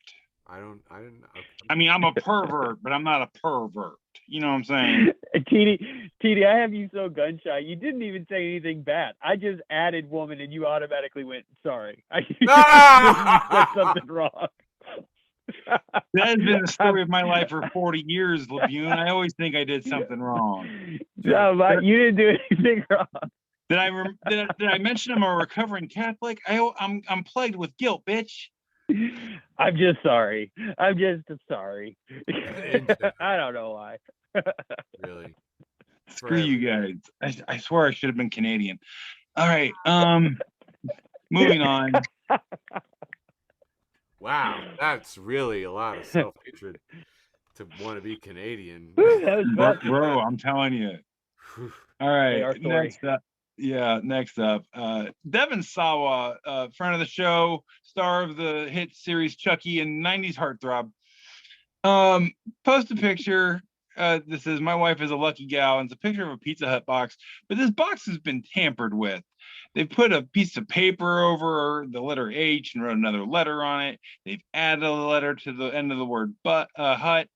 I didn't. Okay. I mean, I'm a pervert, but I'm not a pervert. You know what I'm saying? TD, I have you so gun shy. You didn't even say anything bad. I just added woman, and you automatically went sorry. I said something wrong. That has been the story of my life for 40 years, Labune. I always think I did something wrong. No, but you didn't do anything wrong. Did I mention I'm a recovering Catholic? I'm plagued with guilt, bitch. I'm just sorry. I don't know why. Really? Screw you guys. I swear I should have been Canadian. All right. Moving on. Wow, that's really a lot of self-hatred to want to be Canadian. Bro, I'm telling you. All right, next up. Devin Sawa, friend of the show, star of the hit series Chucky and 90s heartthrob. Post a picture. This is, "My wife is a lucky gal," and it's a picture of a Pizza Hut box, but this box has been tampered with. They put a piece of paper over the letter H and wrote another letter on it. They've added a letter to the end of the word hut.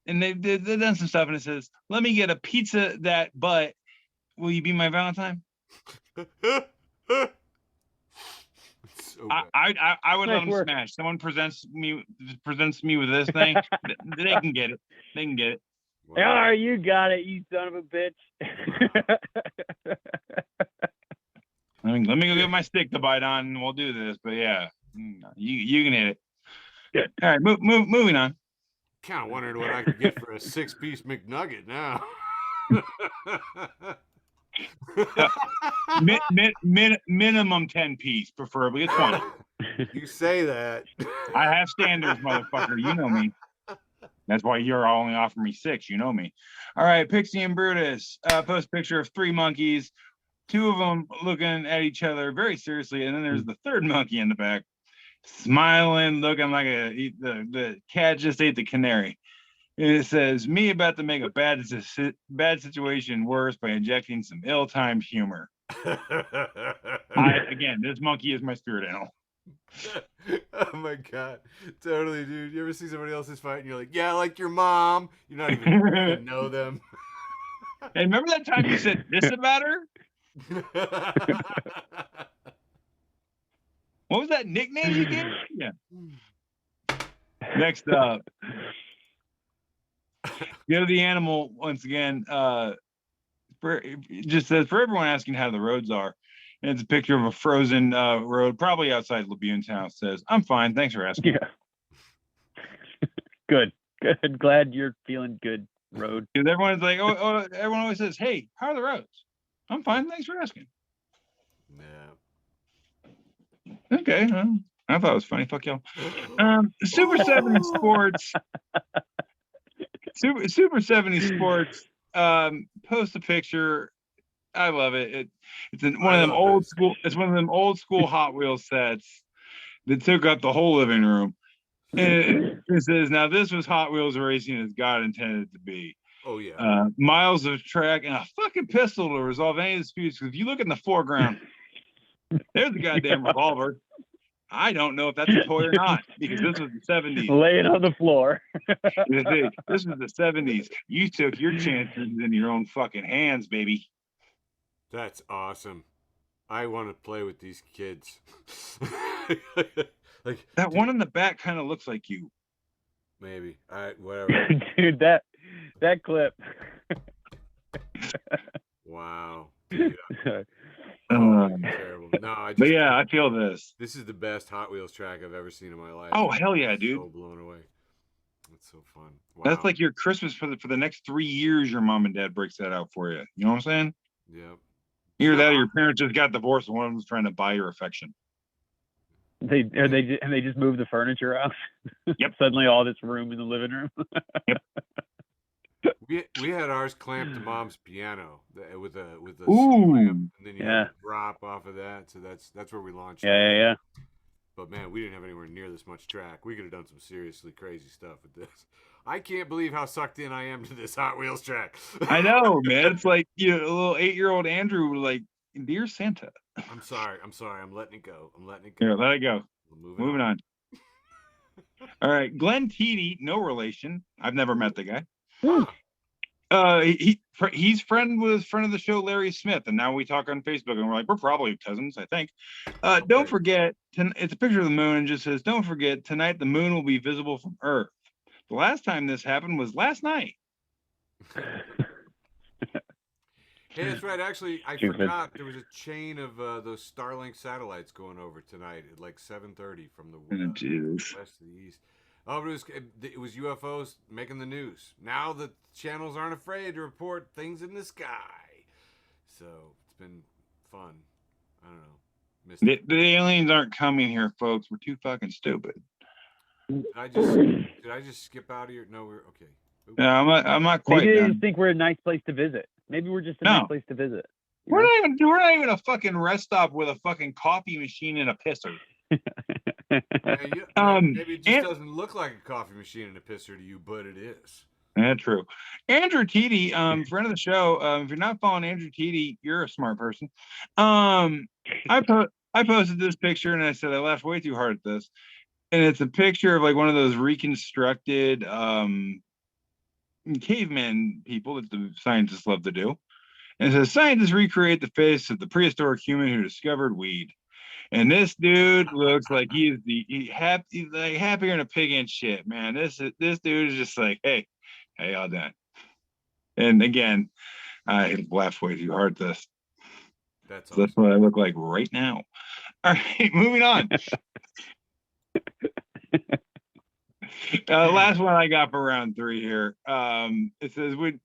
And they've done some stuff, and it says, "Let me get a pizza that butt. Will you be my Valentine?" I would let them smash. Someone presents me with this thing. They can get it. Wow. Oh, you got it, you son of a bitch. Let me go get my stick to bite on, and we'll do this. But yeah, you can hit it. All right, moving on. Kind of wondering what I could get for a 6-piece McNugget now. Minimum 10-piece, preferably a 20. You say that. I have standards, motherfucker. You know me. That's why you're only offering me 6. You know me. All right, Pixie and Brutus post picture of 3 monkeys, 2 of them looking at each other very seriously, and then there's the third monkey in the back, smiling, looking like the cat just ate the canary. And it says, "Me about to make a bad situation worse by injecting some ill-timed humor." Again, this monkey is my spirit animal. Oh my god, totally, dude. You ever see somebody else's fight and you're like, yeah, like your mom? You're not even you know them. Hey, remember that time you said this about her? What was that nickname you gave? Yeah. Next up, go to the animal once again. It just says, for everyone asking how the roads are. And it's a picture of a frozen road, probably outside Labune's house. Says, "I'm fine. Thanks for asking." Yeah. Good. Glad you're feeling good, road. Because everyone's like, everyone always says, "Hey, how are the roads?" "I'm fine. Thanks for asking." Yeah. Okay. I thought it was funny. Fuck y'all. Super 70 Sports. Super 70 Sports post a picture. I love it. It's one of them old school. It's one of them old school Hot Wheels sets that took up the whole living room. And it says, "Now this was Hot Wheels racing as God intended it to be." Oh yeah. Miles of track and a fucking pistol to resolve any disputes. Because if you look in the foreground, there's a goddamn revolver. I don't know if that's a toy or not, because this was the 70s. Lay it on the floor. This was the 70s. You took your chances in your own fucking hands, baby. That's awesome. I want to play with these kids. Like that one in the back kind of looks like you. Maybe. Whatever. Dude, that clip. Wow. Yeah. Terrible. No, I feel this. This is the best Hot Wheels track I've ever seen in my life. Oh hell yeah, dude! So blown away. That's so fun. Wow. That's like your Christmas for the next 3 years. Your mom and dad breaks that out for you. You know what I'm saying? Yeah. Either that, or your parents just got divorced, and one of them's trying to buy your affection. They just moved the furniture out. Yep. Suddenly, all this room in the living room. Yep. We had ours clamped to Mom's piano with a Ooh. clamp, and then you had to drop off of that. So that's where we launched. Yeah. But man, we didn't have anywhere near this much track. We could have done some seriously crazy stuff with this. I can't believe how sucked in I am to this Hot Wheels track. I know, man. It's like, a little 8-year-old Andrew like, "Dear Santa." I'm sorry. I'm letting it go. Here, let it go. Moving on. All right, Glenn Teedy, no relation. I've never met the guy. He's friend of the show, Larry Smith, and now we talk on Facebook, and we're like, we're probably cousins, I think. Don't forget, it's a picture of the moon, and just says, "Don't forget, tonight the moon will be visible from Earth." The last time this happened was last night. Hey, that's right. Actually, I forgot there was a chain of those Starlink satellites going over tonight at like 7:30 from the west to the east. Oh, but it was UFOs making the news. Now the channels aren't afraid to report things in the sky. So it's been fun. I don't know. The aliens aren't coming here, folks. We're too fucking stupid. Did I just skip out of here? No, we're okay. No, I'm not quite. Maybe they just think we're a nice place to visit. Maybe we're just a nice place to visit. We're not even a fucking rest stop with a fucking coffee machine and a pisser. Maybe it just doesn't look like a coffee machine and a pisser to you, but it is. That's true. Andrew Teedy, friend of the show. If you're not following Andrew Teedy, you're a smart person. I posted this picture and I said I laughed way too hard at this. And it's a picture of like one of those reconstructed caveman people that the scientists love to do. And it says, "Scientists recreate the face of the prehistoric human who discovered weed." And this dude looks like he's like happier than a pig in shit, man. This dude is just like, hey, how y'all doing? And again, I laughed way too hard at this. That's awesome. That's what I look like right now. All right, moving on. Last one I got for round 3 here. It says, in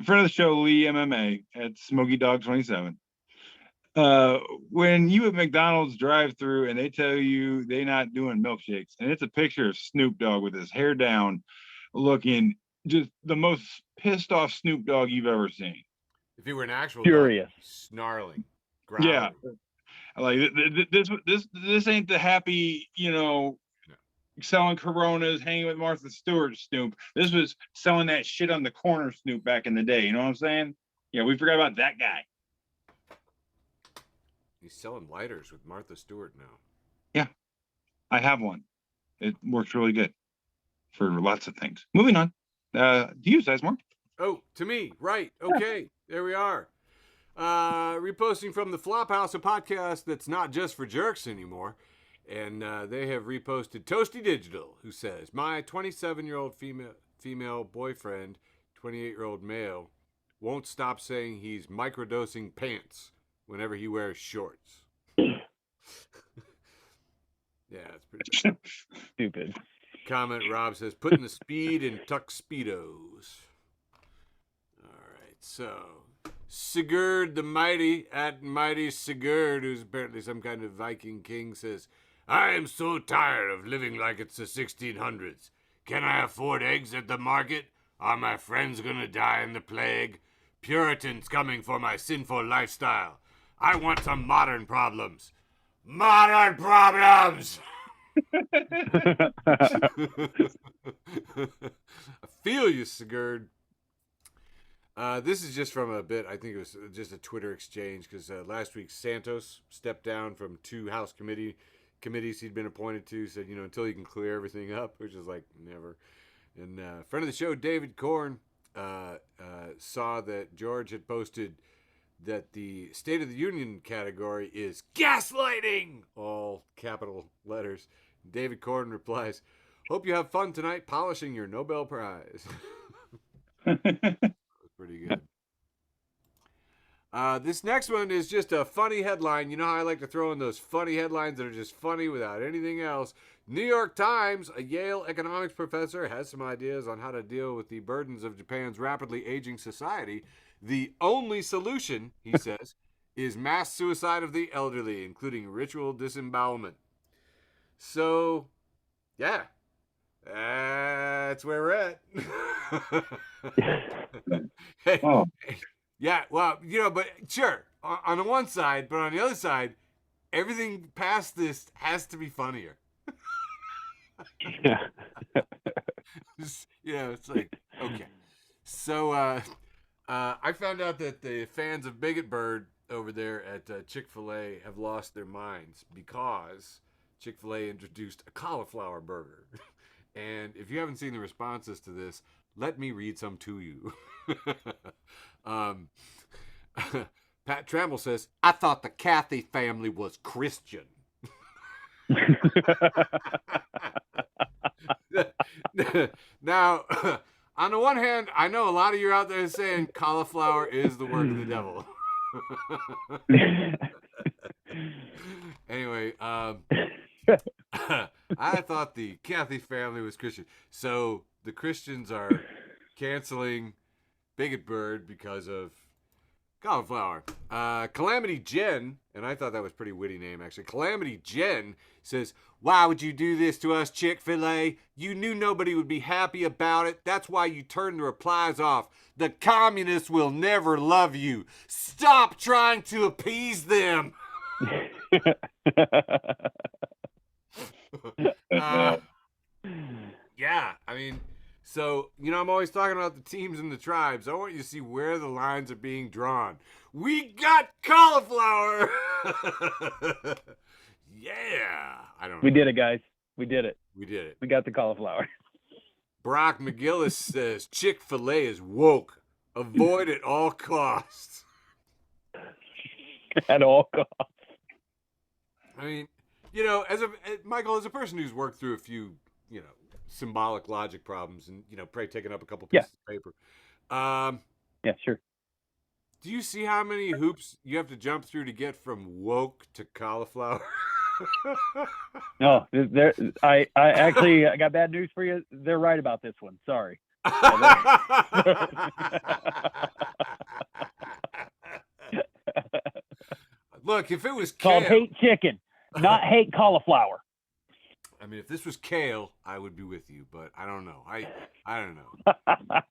front of the show, Lee MMA at Smoky Dog 27. When you at McDonald's drive-through and they tell you they're not doing milkshakes, and it's a picture of Snoop Dogg with his hair down, looking just the most pissed off Snoop Dogg you've ever seen. If he were an actual furious, dog, snarling, growling. Yeah, like this ain't the happy, selling Coronas, hanging with Martha Stewart Snoop. This was selling that shit on the corner Snoop back in the day. You know what I'm saying? Yeah, we forgot about that guy. He's selling lighters with Martha Stewart now. Yeah, I have one. It works really good for lots of things. Moving on. To you, Sizemore. Oh, to me. Right. Okay. There we are. Reposting from the Flophouse, a podcast that's not just for jerks anymore. And they have reposted Toasty Digital, who says, my 27-year-old female boyfriend, 28-year-old male, won't stop saying he's microdosing pants whenever he wears shorts. Yeah, it's pretty stupid. Comment Rob says, putting the speed in tuxedos. All right, so Sigurd the Mighty, at Mighty Sigurd, who's apparently some kind of Viking king, says, I am so tired of living like it's the 1600s. Can I afford eggs at the market? Are my friends gonna die in the plague? Puritans coming for my sinful lifestyle. I want some modern problems. Modern problems! I feel you, Sigurd. This is just from a bit, I think it was just a Twitter exchange, because last week Santos stepped down from 2 House committees he'd been appointed to, said, until he can clear everything up, which is like, never. And friend of the show, David Korn, saw that George had posted that the State of the Union category is gaslighting, all capital letters. David Korn replies, hope you have fun tonight polishing your Nobel Prize. Pretty good. This next one is just a funny headline. You know how I like to throw in those funny headlines that are just funny without anything else. New York Times, a Yale economics professor, has some ideas on how to deal with the burdens of Japan's rapidly aging society. The only solution, he says, is mass suicide of the elderly, including ritual disembowelment. So, yeah, that's where we're at. Hey, Oh. yeah, well, but sure, on the one side, but on the other side, everything past this has to be funnier. Yeah. It's like, okay. So, I found out that the fans of Bigot Bird over there at Chick-fil-A have lost their minds because Chick-fil-A introduced a cauliflower burger. And if you haven't seen the responses to this, let me read some to you. Pat Tramble says, I thought the Cathy family was Christian. Now, on the one hand, I know a lot of you out there saying cauliflower is the work of the devil. Anyway, I thought the Cathy family was Christian. So the Christians are canceling Bigot Bird because of cauliflower. Calamity Jen, and I thought that was a pretty witty name, actually. Calamity Jen says, why would you do this to us, Chick-fil-A? You knew nobody would be happy about it. That's why you turned the replies off. The communists will never love you. Stop trying to appease them. Yeah, I mean, so, I'm always talking about the teams and the tribes. I want you to see where the lines are being drawn. We got cauliflower! Yeah. I don't know. We did it, guys. We did it. We did it. We got the cauliflower. Brock McGillis says Chick-fil-A is woke. Avoid at all costs. At all costs. I mean, Michael, as a person who's worked through a few, symbolic logic problems and, probably taken up a couple pieces of paper. Yeah, sure. Do you see how many hoops you have to jump through to get from woke to cauliflower? No, I got bad news for you. They're right about this one. Sorry. Look, if it was called kale, hate chicken, not hate cauliflower. I mean, if this was kale, I would be with you, but I don't know. I don't know.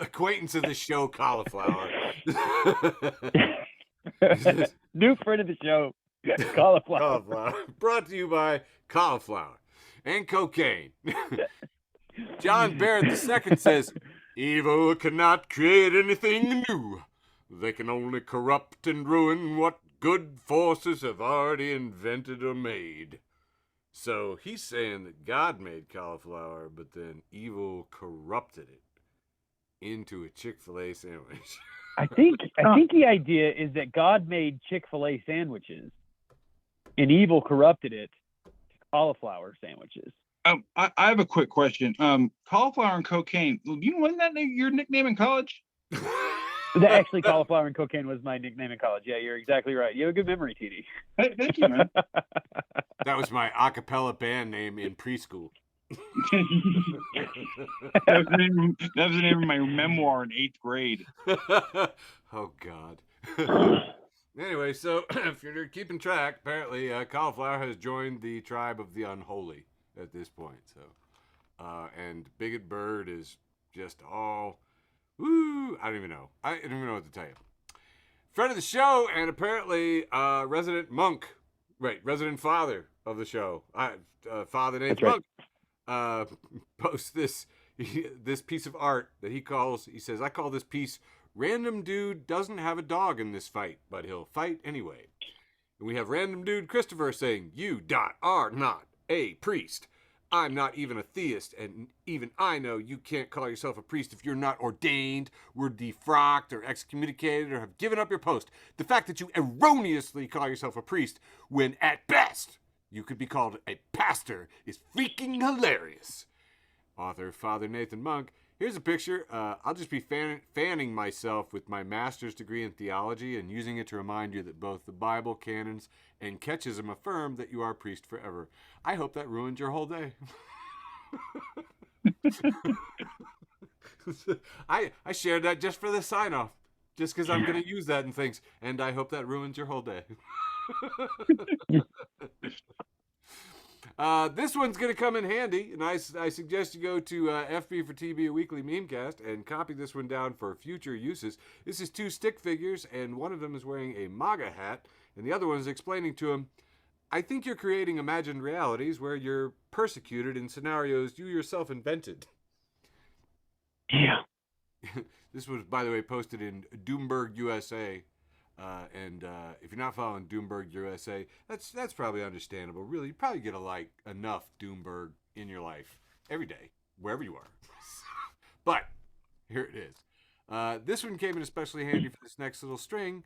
Acquaintance of the show, cauliflower. New friend of the show, cauliflower. Cauliflower. Brought to you by cauliflower and cocaine. John Barrett II says, "Evil cannot create anything new. They can only corrupt and ruin what good forces have already invented or made." So he's saying that God made cauliflower, but then evil corrupted it into a Chick-fil-A sandwich. I think the idea is that God made Chick-fil-A sandwiches and evil corrupted it to cauliflower sandwiches. I have a quick question. Cauliflower and cocaine. Wasn't that your nickname in college? Actually, cauliflower and cocaine was my nickname in college. Yeah, you're exactly right. You have a good memory, TD. Hey, thank you, man. That was my a cappella band name in preschool. That was the name of my memoir in 8th grade. Oh, God. Anyway, so if you're keeping track, apparently cauliflower has joined the tribe of the unholy at this point. So, and Bigot Bird is just all, woo, I don't even know. I don't even know what to tell you. Friend of the show, and apparently resident father of the show, Father Nathan Monk, posts this piece of art that he says, "I call this piece, Random Dude Doesn't Have a Dog in This Fight, but He'll Fight Anyway." And we have Random Dude Christopher saying, "You are not a priest. I'm not even a theist, and even I know you can't call yourself a priest if you're not ordained, were defrocked, or excommunicated, or have given up your post. The fact that you erroneously call yourself a priest, when at best you could be called a pastor, is freaking hilarious." Author Father Nathan Monk. Here's a picture. I'll just be fanning myself with my master's degree in theology and using it to remind you that both the Bible, canons, and catechism affirm that you are a priest forever. I hope that ruined your whole day. I shared that just for the sign-off, just because I'm going to use that in things, and I hope that ruins your whole day. This one's going to come in handy, and I suggest you go to FB for TB, a weekly memecast, and copy this one down for future uses. This is 2 stick figures, and one of them is wearing a MAGA hat, and the other one is explaining to him, "I think you're creating imagined realities where you're persecuted in scenarios you yourself invented." Yeah. This was, by the way, posted in Doomberg, USA. And if you're not following Doomberg USA, that's probably understandable. Really, you probably get enough Doomberg in your life every day, wherever you are. But here it is. This one came in especially handy for this next little string.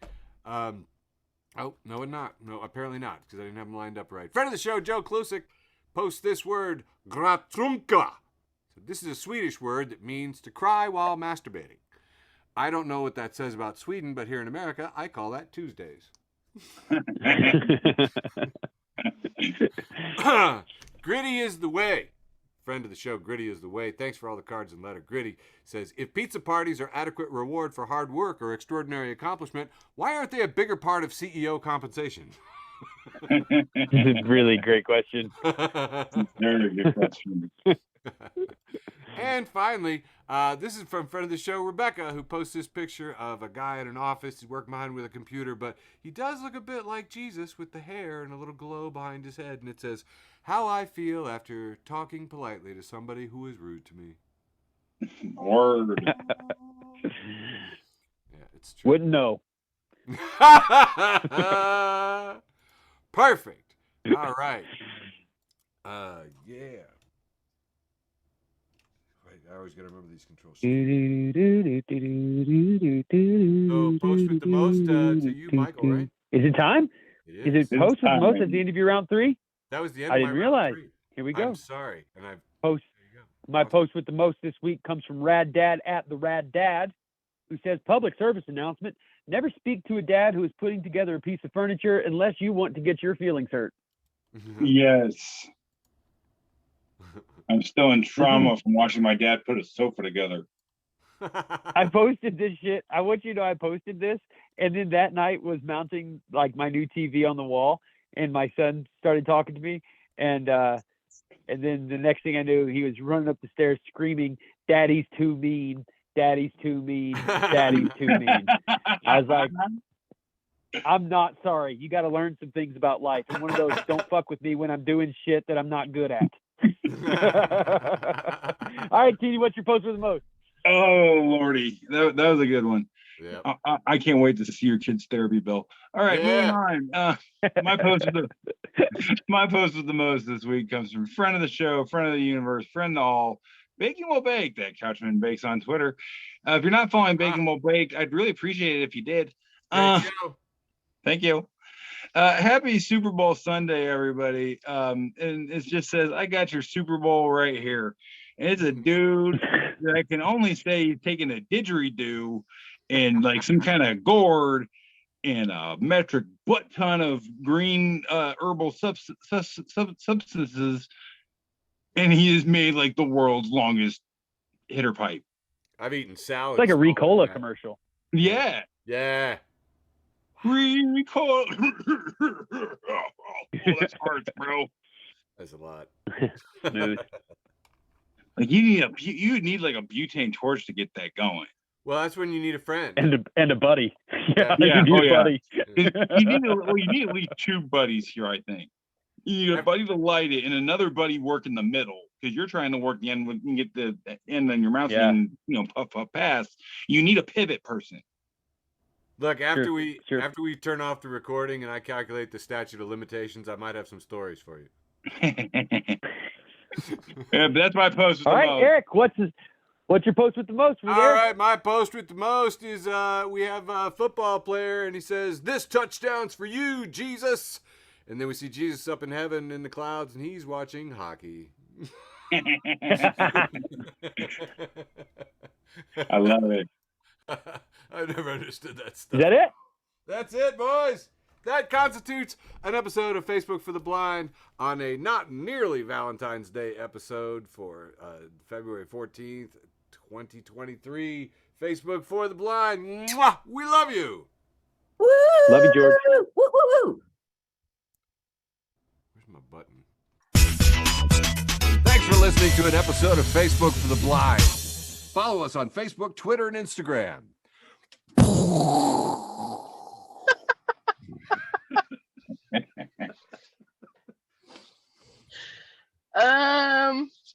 Oh, no, not. No, apparently not, because I didn't have them lined up right. Friend of the show, Joe Klusik, posts this word, gratrunka. So this is a Swedish word that means to cry while masturbating. I don't know what that says about Sweden, but here in America, I call that Tuesdays. Gritty is the way. Friend of the show, Gritty is the way. Thanks for all the cards and letter. Gritty says, "If pizza parties are adequate reward for hard work or extraordinary accomplishment, why aren't they a bigger part of CEO compensation?" Really great question. Very good question. And finally, this is from friend of the show, Rebecca, who posts this picture of a guy at an office. He's working behind with a computer, but he does look a bit like Jesus with the hair and a little glow behind his head. And it says, "How I feel after talking politely to somebody who is rude to me." Word. Yeah, it's true. Wouldn't know. Perfect. All right. Yeah. I always got to remember these controls. So post with the most to you, Michael, right? Is it time? It Is it post with the most at the end of your round 3? That was the end I of didn't my realize. round 3. Here we go. I'm sorry. And I've Post. My post with the most this week comes from Rad Dad at the Rad Dad, who says, "Public service announcement. Never speak to a dad who is putting together a piece of furniture unless you want to get your feelings hurt." Yes. I'm still in trauma from watching my dad put a sofa together. I posted this shit. I want you to know I posted this, and then that night was mounting like my new TV on the wall, and my son started talking to me, and then the next thing I knew, he was running up the stairs screaming, "Daddy's too mean! Daddy's too mean! Daddy's too mean!" I was like, "I'm not sorry. You got to learn some things about life." And one of those, don't fuck with me when I'm doing shit that I'm not good at. All right, T.D., what's your post for the most? Oh Lordy, that was a good one. Yeah. I can't wait to see your kid's therapy bill. All right, moving on. My post with the most this week comes from friend of the show, friend of the universe, friend to all, Baking Will Bake, that Couchman Bakes on Twitter. If you're not following Baking Will Bake, I'd really appreciate it if you did. Thank you. Happy Super Bowl Sunday, everybody. And it just says, I got your Super Bowl right here. And it's a dude that I can only say he's taking a didgeridoo and like some kind of gourd and a metric butt ton of green herbal substances. And he has made like the world's longest hitter pipe. I've eaten salad. It's like a Ricola commercial. Yeah. Yeah. Ricola. Oh, that's hard, bro. That's a lot. Smooth. Like you need like a butane torch to get that going. Well, that's when you need a friend and a buddy. Yeah. You need a buddy. You need at least two buddies here, I think. You need a buddy to light it and another buddy work in the middle because you're trying to work the end when you get the end on your mouth and puff pass. You need a pivot person. Look, after we turn off the recording and I calculate the statute of limitations, I might have some stories for you. Yeah, but that's my post with the most. Eric, what's your post with the most? All right, my post with the most is we have a football player and he says, "This touchdown's for you, Jesus." And then we see Jesus up in heaven in the clouds and he's watching hockey. I love it. I've never understood that stuff. Is that it? That's it, boys. That constitutes an episode of Facebook for the Blind on a not nearly Valentine's Day episode for February 14th, 2023. Facebook for the Blind. Mwah! We love you. Woo! Love you, George. Woo, woo, woo. Where's my button? Thanks for listening to an episode of Facebook for the Blind. Follow us on Facebook, Twitter, and Instagram.